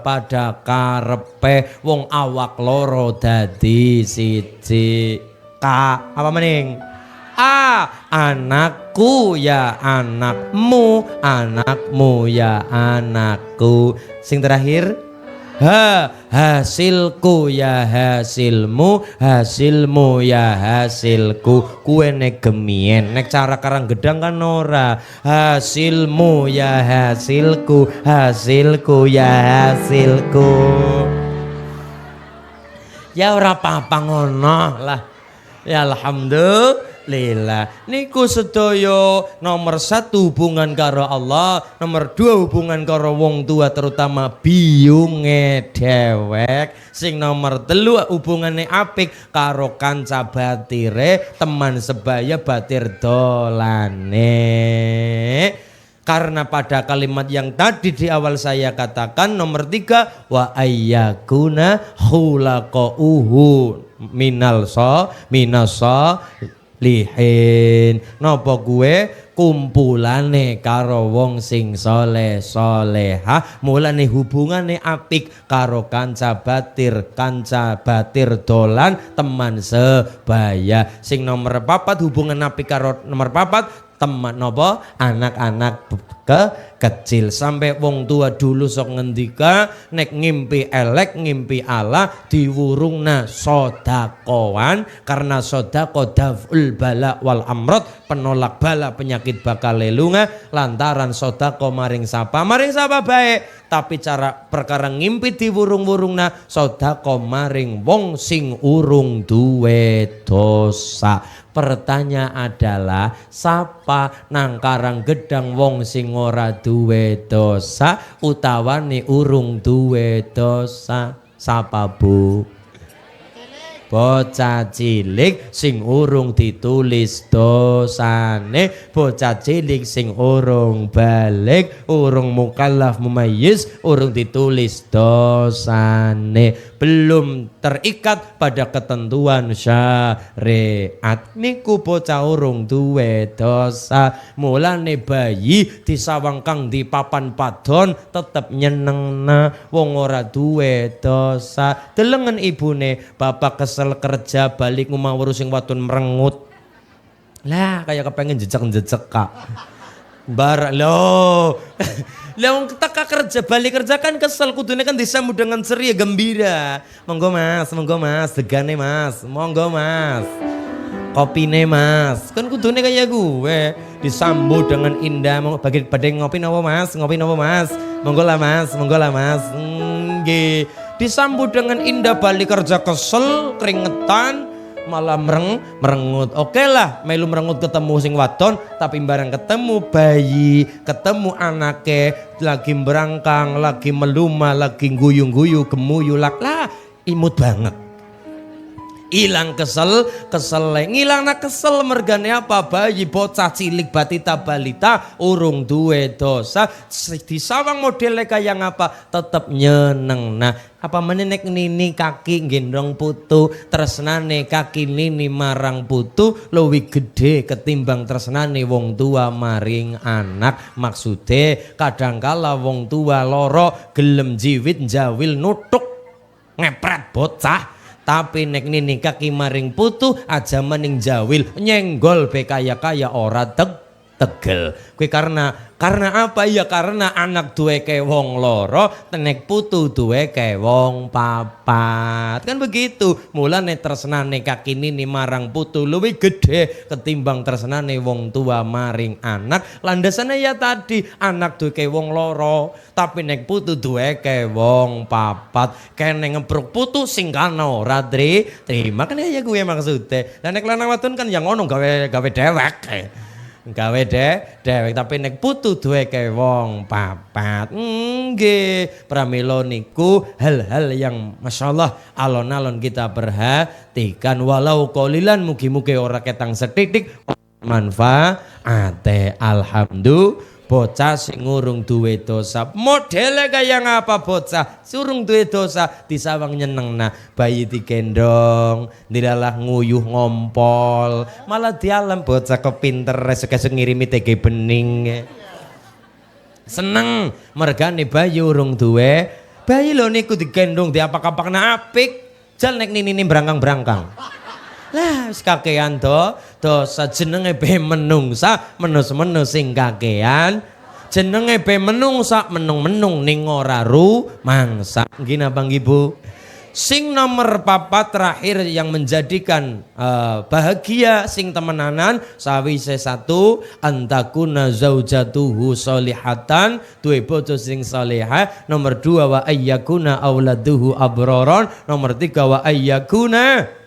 karepe wong awak loro dadi siji. Apa maning? Anakku ya anakmu, anakmu ya anakku. Sing terakhir hasilku ya hasilmu, hasilmu ya hasilku. Kue nek gemien, nek cara karang gedang kan ora. Hasilmu ya hasilku, hasilku ya hasilku. Ya ora apa-apa ngono lah. Ya alhamdulillah. Niku sedaya nomor 1 hubungan karo Allah, nomor 2 hubungan karo wong tua terutama biyunge dewek, sing nomor 3 hubungane apik karo kanca batire, teman sebaya batir dolane. Karena pada kalimat yang tadi di awal saya katakan nomor 3 wa ayyakuna khulaqauhu minasa lihin napa gue kumpulane karo wong sing soleh soleha mulane hubungane apik karo kanca batir dolan teman sebaya sing nomor 4 hubungan apik karo nomor 4 teman napa anak-anak kecil sampai wong tua dulu sok ngendika nek ngimpi elek ngimpi ala diwurungna sodakowan karena sodako daf'ul bala wal amrod penolak bala penyakit bakal lelunga lantaran sodako maring sapa baik tapi cara perkara ngimpi diwurung-wurungna sodako maring wong sing urung duwe dosa. Pertanyaan adalah sapa nang karang gedang wong sing ora duwe dosa utawane urung duwe dosa sapa Bu? Bocah cilik sing urung ditulis dosane, bocah cilik sing urung balik, urung mukallaf mumayyiz, urung ditulis dosane, belum terikat pada ketentuan syariat. Niku bocah urung duwe dosa, mulane bayi disawang kang di papan padon tetep nyenengna wong ora duwe dosa. Delengen ibune bapak kesel kerja balik ngomong urus sing wadon merengut lah kayak kepengen jejak kak bar lo lah teka kerja balik kerja kan kesel kudune kan disambut dengan ceria gembira monggo mas degane mas monggo mas kopine mas kan kudune kayak gue disambut dengan indah mau bagi badhe ngopi napa mas monggo lah mas nggih disambut dengan indah balik kerja kesel keringetan malah merengut. Oke lah melu merengut ketemu sing wadon tapi barang ketemu bayi ketemu anake lagi berangkang lagi meluma lagi guyu-guyu gemuyu lah imut banget hilang kesel ngilangna kesel mergane apa bayi bocah cilik batita balita urung duwe dosa disawang modele kaya ngapa tetep nyeneng nah apa menenek nini kaki gendong putu tresnane kaki nini marang putu luwih gede ketimbang tresnane wong tua maring anak maksude kadangkala wong tua loro gelem jiwit njawil nutuk ngepret bocah tapi nek nini kaki maring putu aja mening jawil nyenggol be kaya ora tegel kuwi karena apa ya karena anak duwe ke wong loro nek putu duwe ke wong papat kan begitu mulane tresnane kaki nini marang putu luwih gede ketimbang tresnane wong tua maring anak landasane ya tadi anak duwe ke wong loro tapi nek putu duwe ke wong papat kene ngepruk putu sing kana ora terima kan ya gue maksudnya dan nek lanang wadon kan yang ngono gawe dewek gawe dewek tapi nek putu duwe ke wong papat nggih pramila niku hal-hal yang masyaallah alon-alon kita perhatikan walau qalilan mugi-mugi ora ketang setitik manfaate alhamdulillah bocah sing urung duwe dosa modele kaya ngapa bocah surung duwe dosa disawang nyenengna bayi digendong dilalah nguyuh ngompol malah dialam bocah kepinter esuk-esuk ngirimi tege bening seneng mergane bayi urung duwe bayi lho niku digendong diapak-apakna apik jal nek nini brangkang-brangkang lah wis kakean dosa jenenge be menungsa menus-menus sing kakean jenenge be menungsa menung-menung ning ora rumangsa nggih napa nggih Bu sing nomor 4 terakhir yang menjadikan bahagia sing temenanan sawise 1 antakuna zaujatuhu solihatan duwe bojo sing salehah nomor 2 wa ayyakuna auladuhu abroron nomor 3 wa ayyakuna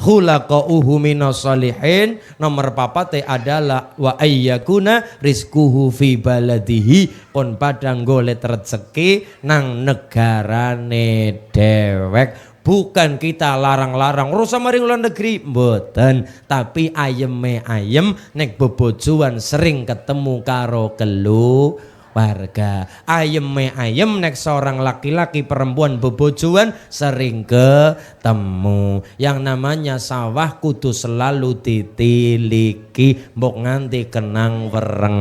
khulaqauhu minas salihin nomor 4 adalah wa ayyakuna rizquhu fi baladihi kon padang golek rezeki nang negarane dewek Bukan kita larang-larang urusan maring luar negeri, mboten, tapi ayeme ayem nek bebojoan sering ketemu karo keluarga. Ayeme ayem nek seorang laki-laki perempuan bebojoan sering ketemu. Yang namanya sawah kudu selalu ditiliki, mbok nganti kenang wereng.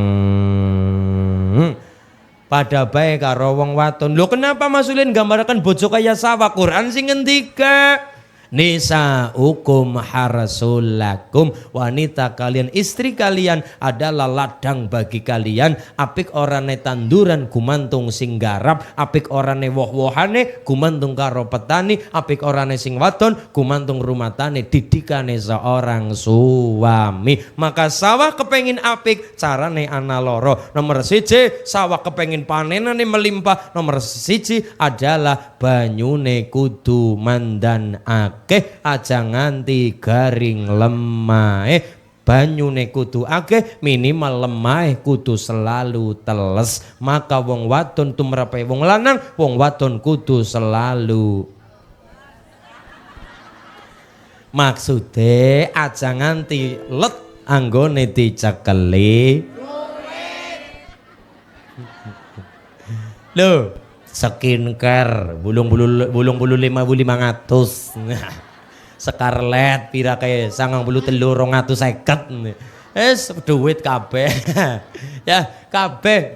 Pada baik karo wong waton. Lho kenapa Mas Ulin gambarkan bojo kaya sawah? Quran sing ngendika nisa hukum harasulakum, wanita kalian, istri kalian adalah ladang bagi kalian. Apik orane tanduran gumantung sing garap, apik orane woh-wohane gumantung karo petani, apik orane sing wadon gumantung rumah tani didikane seorang suami. Maka sawah kepengin apik carane ana loro. Nomor siji sawah kepengin panenane melimpah, nomor siji adalah banyune kudu mandan akeh aja nganti garing lemahe. Banyune kudu akeh minimal lemahe kudu selalu teles. Maka wong wadon tumrape wong lanang, wong wadon kudu selalu maksude aja nganti let anggone dicekeli. Lho skincare bulung bulu 5.500 Scarlett pira kae 93.250 duit kabeh. Ya kabeh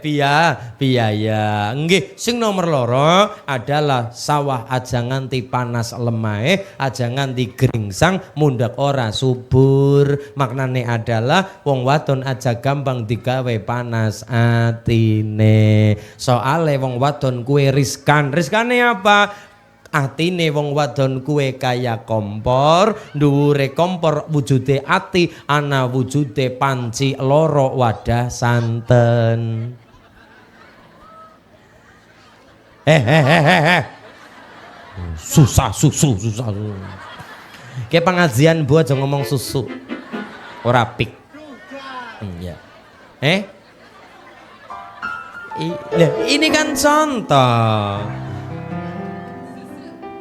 biaya. Nggih sing nomor loro adalah sawah aja nganti panas lemahe, aja nganti geringsang mundhak ora subur. Maknane adalah wong wadon aja gampang digawe panas atine. Soale wong wadon kuwe riskan. Riskane apa? Atine wong wadon kuwe kaya kompor, dhuwure kompor wujude ati, ana wujude panci loro wadah santen. Susah. Kayak pengajian buat aja ngomong susu. Ora pik. Iya. Ini kan contoh.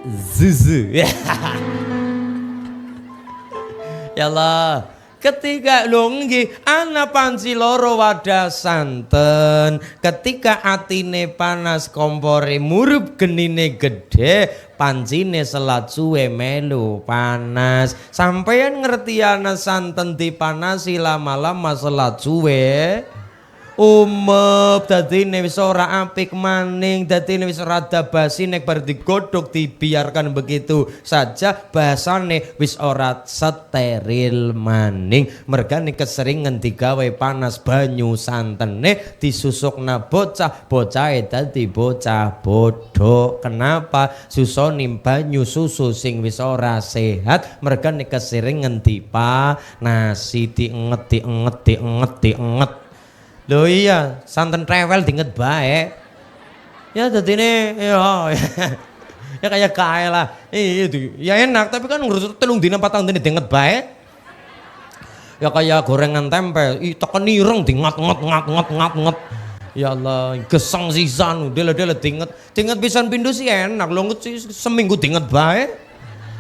Zuzu. Ya Allah, ketika nggih ana panci loro wadah santen, ketika atine panas kompore murup genine gede, pancine selat suwe melu panas. Sampeyan ngerti ana santen dipanasi lama-lama selat suwe umep dadine wis ora apik maning, dadine wis rada basi nek bar digodhog dibiarkan begitu saja basane wis ora steril maning. Mergane keseringan digawe panas banyu santene disusukna bocahe dadi bocah bodoh. Kenapa? Susoni banyu susu sing wis ora sehat, mergane keseringan dipanasi diinget. Loh iya, santen trewel diinget bae. Ya dadine ya kayak kae lah. Ya enak, tapi kan ngurus 3 dina 4 tahun diinget bae. Ya kayak gorengan tempe, teken ireng ngat. Ya Allah, gesang sisan, dele-dele diinget pisan pindho sih enak, lho seminggu diinget bae.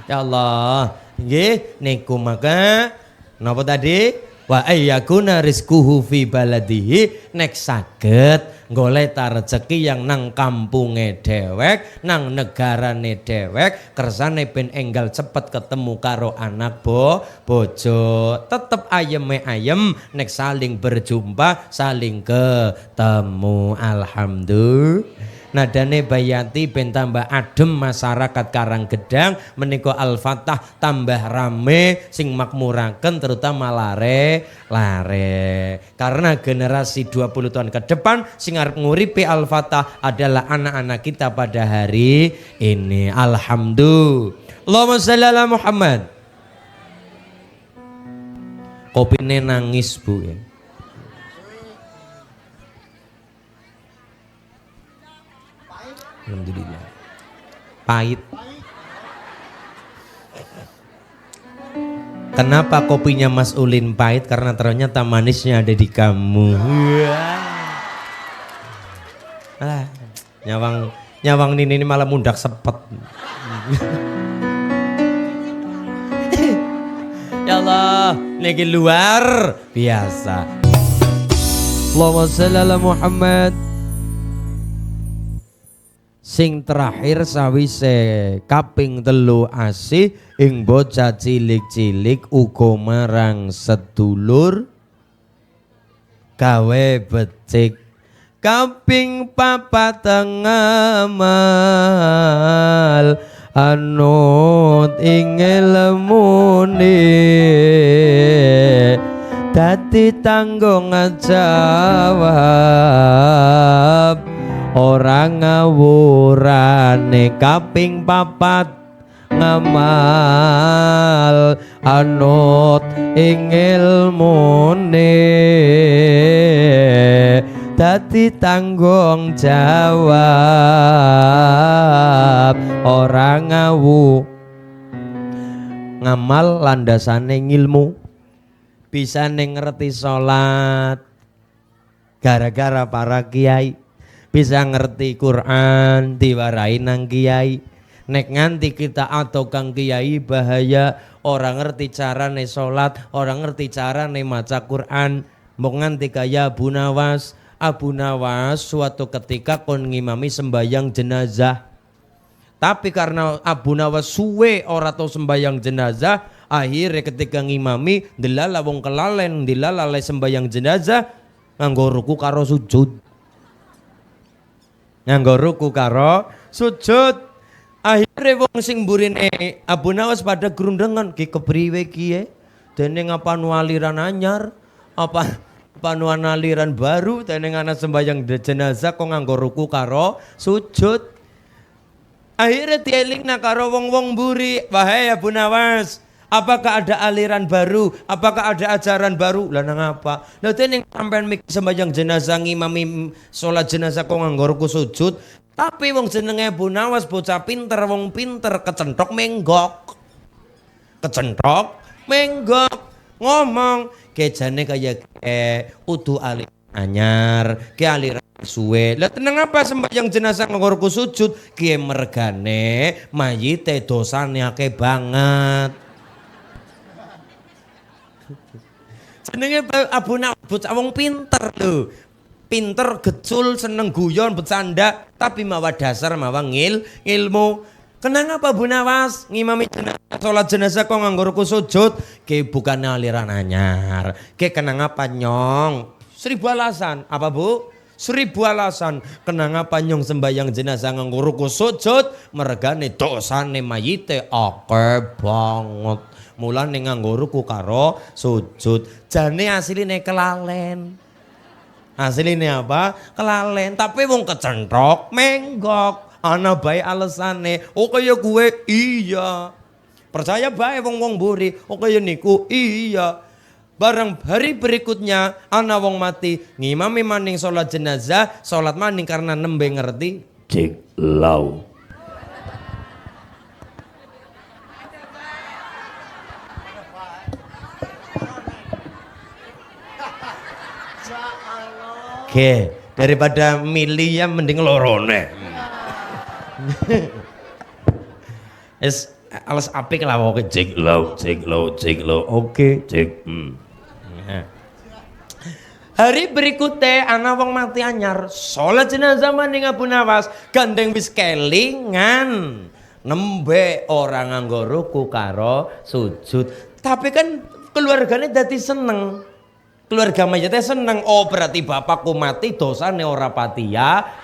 Ya Allah, nggih niku maka napa tadi? Wa ayyakuna rizquhu fi baladihi, nek saged golek rezeki yang nang kampunge dewek, nang negarane dewek, kersane ben enggal cepet ketemu karo anak bojo. Tetep ayeme ayem nek saling berjumpa, saling ketemu. Alhamdulillah. Nadane Bayati ben tambah adem masyarakat Karanggedang menika Al-Fatah tambah rame sing makmuraken terutama lare karena generasi 20 tahun ke depan sing arep nguripi Al-Fatah adalah anak-anak kita pada hari ini. Alhamdulillah. Allahumma shalli ala Muhammad. Kopine nangis Bu ya. Alhamdulillah. Pahit. Kenapa kopinya Mas Ulin pahit? Karena ternyata manisnya ada di kamu. Nyawang ini malah mundak sepet. Ya Allah, niki luar biasa. Allahumma shalli ala Muhammad. Sing terakhir sawise kaping 3 asih ing bocah cilik-cilik uga marang sedulur gawe becik. Kaping 4 ngamal anut ing ilmune dadi tanggung jawab orang ngawurane. Kaping 4 ngamal anut ing ilmune dadi tanggung jawab orang ngamal landasane ngilmu. Bisa ngerti salat gara-gara para kiai, bisa ngerti Quran diwarai nang kiai. Nek nganti kita atau kang kiai bahaya, orang ngerti carane salat, orang ngerti carane maca Quran, mau nganti kaya Abu Nawas. Abu Nawas suatu ketika kon ngimami sembayang jenazah. Tapi karena Abu Nawas suwe ora tau sembayang jenazah, akhirnya ketika ngimami delala wong kelalen, delala sembayang jenazah nganggo ruku karo sujud. Nganggo ruku karo sujud. Akhirnya wong sing burine Abu Nawas pada grundengan ki kepriwe kiye? Dene ngapanu aliran anyar? Apa panuan aliran baru teneng ana sembayang jenazah kok nganggo ruku karo sujud. Akhirnya dielingna karo wong-wong buri, wahai Abu Nawas, apakah ada aliran baru? Apakah ada ajaran baru? Lah nang apa? Lah teneng sampean mik sembayang jenazah ngimami salat jenazah kok nganggo ruku sujud. Tapi wong jenenge Abu Nawas bocah pinter, wong pinter kecentok menggok. Kecentok menggok. Ngomong kejane kaya udu aliran anyar, ke aliran suwe. Lah tenang apa sembahyang jenazah nganggo ruku sujud, ki mergane mayite dosane akeh banget. Jenenge Abu Nawas bocah wong pinter lho. Pinter, gecul, seneng guyon, bercanda, tapi mawa dasar mawa ilmu. Kenapa Abu Nawas ngimami jenazah, sholat jenazah kok nganggo ruku sujud? Ke bukan aliran anyar. Ke kenapa nyong? 1000 alasan. Apa Bu? 1000 alasan. Kenapa nyong sembayang jenazah nganggo ruku sujud? Mergane dosane mayite akeh banget. Mulane nganggo ruku karo sujud. Jane asline kelalen. Asline apa? Kelalen. Tapi wong kecentrok menggok. Ana bae alesane, oh kaya gue iya. Percaya bae wong-wong buri, oh kaya niku iya. Barang hari berikutnya ana wong mati, ngimami maning salat jenazah, salat maning karena nembe ngerti cek lau. Oke, daripada milih ya mending lorone. Es alas apik lah oke cek low. Oke, cek. Hari berikutnya ana wong mati anyar, salat jenazah maning Abu Nawas, gandeng wis kelingan. Nembe orang nganggo ruku karo sujud. Tapi kan keluarganya dadi seneng. Keluarga mayitnya seneng. Oh berarti bapakku mati dosane ora patiya.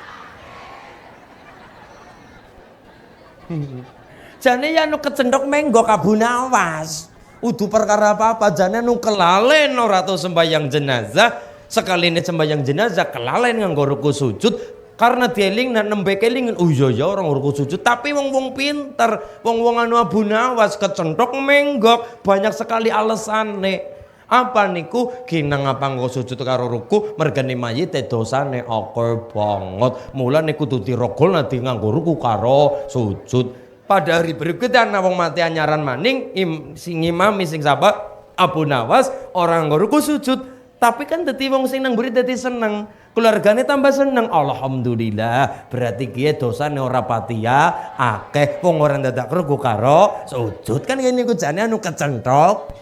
Jane ya nu kecendok menggok Abu Nawas. Udu perkara apa-apa jane nu kelalen ora tau sembayang jenazah. Sekaline sembayang jenazah kelalen nganggo ruku sujud karena dieling dan nembe kelingin. Oh iya orang ruku sujud tapi wong-wong pinter, wong-wong anu Abu Nawas kecendok menggok banyak sekali alesane. Apa niku kinang apa nggo sujud karo ruku mergane mayite dosane akeh banget. Mulane kudu dirogol nanti nganggo ruku karo sujud. Pada hari berikutnya ana wong mati anyaran maning sing imami sing sahabat Abu Nawas orang nganggo ruku sujud. Tapi kan dadi wong sing nang mburi dadi seneng. Keluargane tambah seneng. Alhamdulillah. Berarti kiye dosane ora patiya akeh wong ora dadak ruku karo sujud. Kan ngene iku jane anu kecentok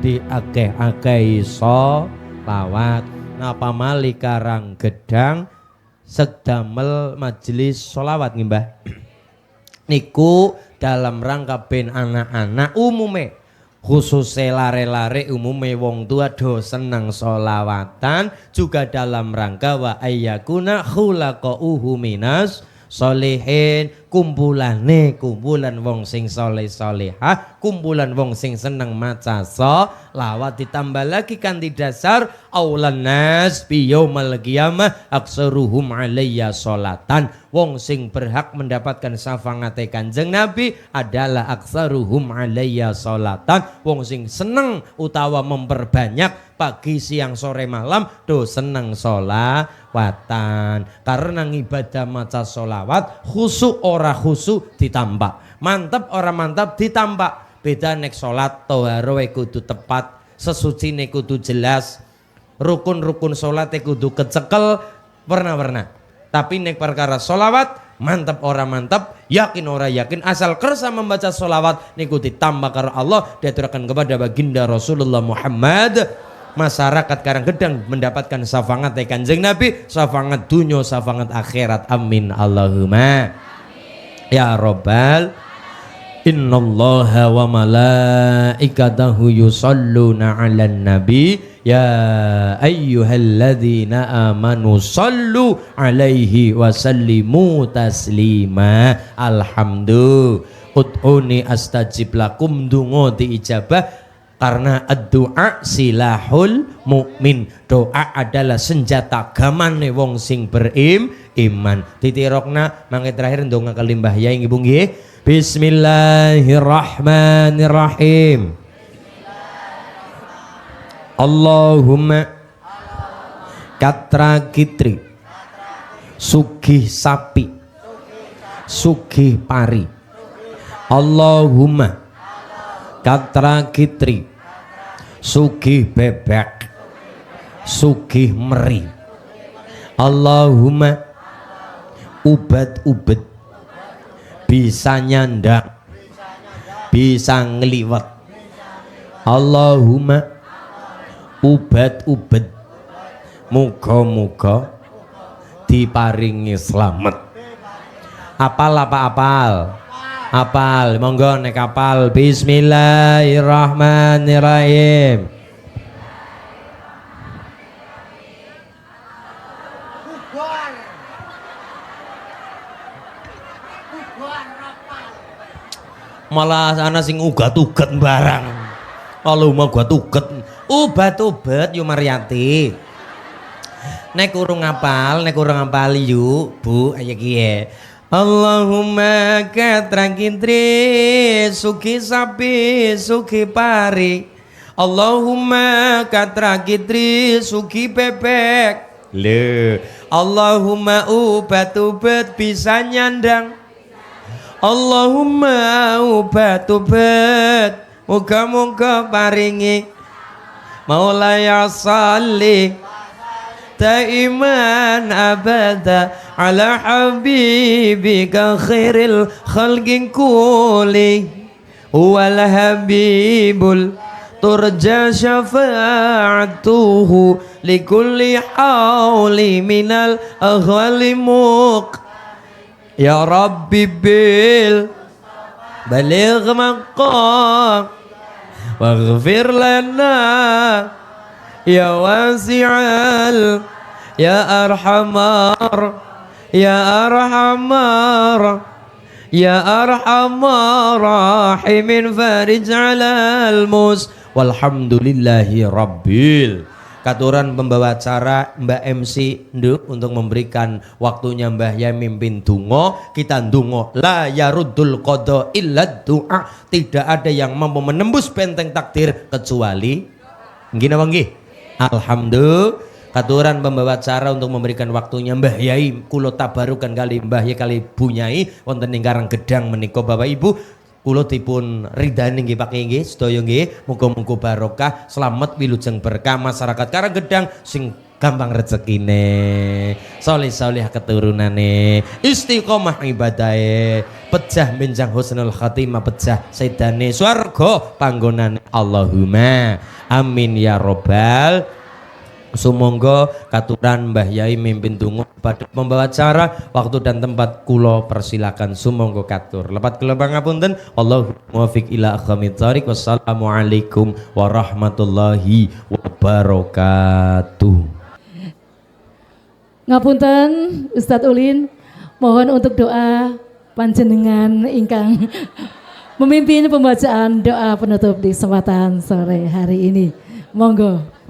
diakeh-akeh sholawat. Napa mali Karang Gedang sedamel majelis sholawat nggih Mbah. Niku dalam rangka ben anak-anak umume khususnya lare-lare umume wong tua do seneng sholawatan juga dalam rangka wa ayyakuna khulaqauhu minas solihin, kumpulan wong sing soleh solehah, kumpulan wong sing seneng maca sholawat. Ditambah lagi kanthi dasar aulan nas bi yaumal qiyamah aksaruhum alayya sholatan. Wong sing berhak mendapatkan syafaate Kanjeng Nabi adalah aksaruhum alayya sholatan. Wong sing seneng utawa memperbanyak pagi siang sore malam do seneng sholawatan. Karena ibadah maca sholawat khusuk ora khusuk ditambah, mantap ora mantap ditambah. Beda nek sholat toharoh kudu tepat, sesucine kudu jelas, rukun-rukun sholat kudu kecekel warna-warna. Tapi nek perkara sholawat mantap ora mantap, yakin ora yakin, asal kersa membaca sholawat niku ditambah karena Allah diaturakan kepada baginda Rasulullah Muhammad. Masyarakat Karanggedang mendapatkan syafaat dari Kanjeng Nabi, syafaat dunya, syafaat akhirat. Amin Allahumma amin. Ya Rabbal innallaha wa malaikatahu yusalluna 'alan nabi ya ayyuhalladzina amanu sallu 'alaihi wa sallimu taslima. Alhamdulillah ud'uni astajib lakum, donga diijabah. Karena doa silahul mukmin, doa adalah senjata gamane wong sing beriman. Titirokna mangke terakhir ndonga kali Mbah Yai nggih nggih. Bismillahirrahmanirrahim. Allahumma katra kitri sugih sapi sugih pari. Allahumma katra kitri sugih bebek sugih meri. Allahumma ubat-ubet bisa nyandang bisa ngeliwet. Allahumma ubat-ubet muga-muga diparingi slamet. Apal apa apal? Apal, monggo nek apal. Bismillahirrahmanirrahim. Malah ana sing ugat-ugat barang. Allahumma ugat-ugat. Ubat-ubat yu Maryati. Nek urung apal yu Bu ayo kiye. Allahumma katra kitri suki sapi suki pari. Allahumma katra kitri suki bebek. Le. Allahumma ubat-ubat bisa nyandang. Allahumma ubat-ubat muga-muga paringi. Maulaya salli daiman abada ala habibika khairil khalqin kulli wal habibul turja syafa'atuhu likulli hauli minal aghwali muq. Ya Rabbi bil baligh maqam waghfir lana ya wasi'al ya arhamar ya arhamar ya arhamar rahimin farij alal mus. Walhamdulillahi rabbil. Katuran pembawa acara Mbak MC Nduk untuk memberikan waktunya Mbah Yai mimpin dungo. Kita dungo la yaruddul qada illa du'a. Tidak ada yang mampu menembus benteng takdir kecuali nggih napa nggih. Alhamdulillah. Katuran pembawa acara untuk memberikan waktunya Mbah Yai kula tabarukan kali Mbah Yai kali Bu Nyai wonten ing Karanggedang menika Bapak Ibu. Kula dipun ridani nggih Pak nggih sedaya nggih. Muga-muga barokah, slamet wilujeng berkah masyarakat Karanggedang sing gampang rezekine, soleh-soleh keturunane, istiqomah ibadahe, pejah benjang husnul khatimah, pejah sedane swarga panggonane. Allahumma amin ya robbal. Sumangga katuran Mbah Yai mimpin donga pada pembawa acara, waktu dan tempat kula persilakan sumangga katur. Lepat kula pangapunten, Allahu muwaffiq ila aqwamit thoriq. Wassalamualaikum warahmatullahi wabarakatuh. Ngapunten Ustadz Ulin, mohon untuk doa panjenengan ingkang memimpin pembacaan doa penutup di kesempatan sore hari ini. Monggo.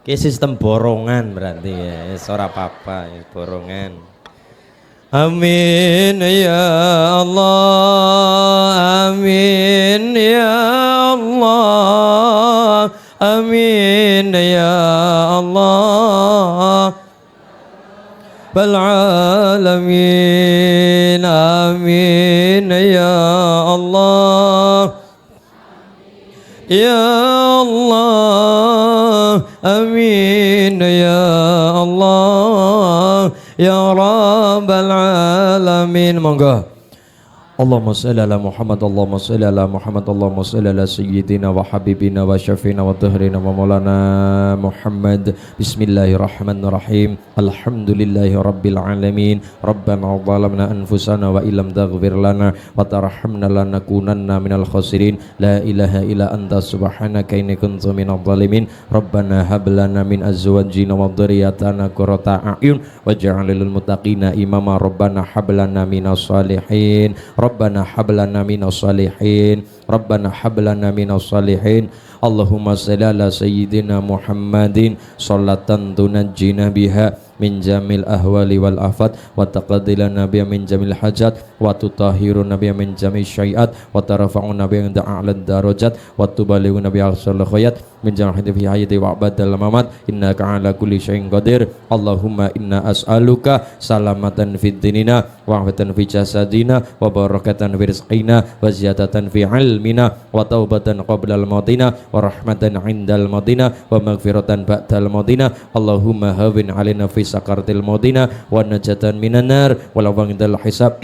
Sistem borongan berarti ya, ora apa-apa ya, borongan. Amin ya Allah, amin ya Allah, amin ya Allah bal alamin, amin ya Allah ya Allah, amin ya Allah ya rabbal alamin. Monggo. Allahumma shalli ala Muhammad, Allahumma shalli ala Muhammad, Allahumma shalli ala sayyidina wa habibina wa syafina wa dhahrina wa maulana Muhammad. Bismillahirrahmanirrahim. Alhamdulillahi rabbil alamin. Rabbana zalamna anfusana wa illam taghfir lana wa tarhamna lanakunanna minal khasirin. La ilaha illa anta subhanaka inni kuntu minadh dhalimin. Rabbana hab lana min azwajina wa dhurriyyatina qurrata a'yun waj'al lil muttaqina imama. Rabbana hab lana minas shalihin. Rabbana hablana minas salihin, Rabbana hablana minas salihin. Allahumma shalli ala sayyidina Muhammadin sholatan tunajjina biha min jamil ahwali wal afat wa taqaddilana biha min jamil hajat wa tutahhiruna biha min jamil syai'at wa tarfa'una biha inda a'la darajat wa tubalighuna biha aqsal khayat min jamil fi hayati wa badal mamat innaka ala kulli syai'in qadir. Allahumma inna as'aluka salamatan fid dinina wa afatan fi jasadina wa barakatan fi rizqina wa ziyadatan fi ilmina wa taubatan qabla al-mautina wa rahmatan indal mautina wa maghfiratan ba'dal mautina. Allahumma hawin alaina fi sakaratil mautina wa najatan minan nar wa lawangdal hisab.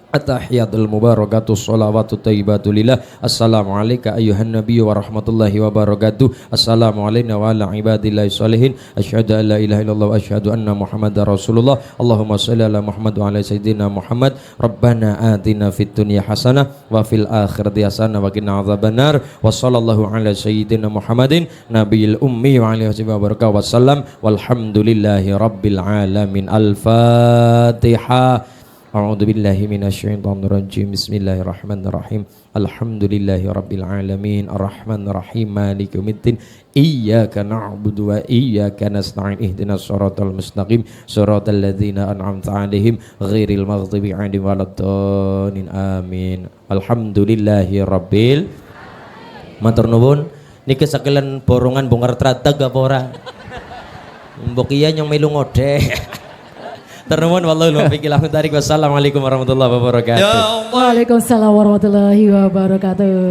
At-tahiyatul mubarakatus sholawatu thayyibatu lillah. Assalamu alayka ayyuhan nabiyyu wa rahmatullahi wa barakatuh. Assalamu alayna wa ala ibadillahi sholihin. Asyhadu an la ilaha illallah wa asyhadu anna muhammadar rasulullah. Allahumma sholli ala Muhammad wa ala sayyidina Muhammad. Rabbana atina fid dunya hasanah wa fil akhirati hasanah wa qina adzabannar. Wa sallallahu ala sayyidina Muhammadin nabiyil ummi wa alihi wa sallam. Walhamdulillahi rabbil alamin. Al-Fatihah. A'udzu billahi minasyaitonir rajim. Bismillahirrahmanirrahim. Alhamdulillahi rabbil alamin. Arrahmanir rahim. Maliki yaumiddin. Iyyaka na'budu wa iyyaka nasta'in. Ihdinas shiratal mustaqim. Shiratal ladzina an'amta 'alaihim ghairil maghdubi 'alaihim waladdallin. Amin. Alhamdulillahi rabbil matur nuwun. Niki sekalian borongan bongkar trateg apa ora? Mbok iya nyong melu ngode. Ternuwun wallahu muwaffiq ila aqwamit thoriq. Wassalamualaikum warahmatullahi wabarakatuh. Waalaikumsalam warahmatullahi wabarakatuh.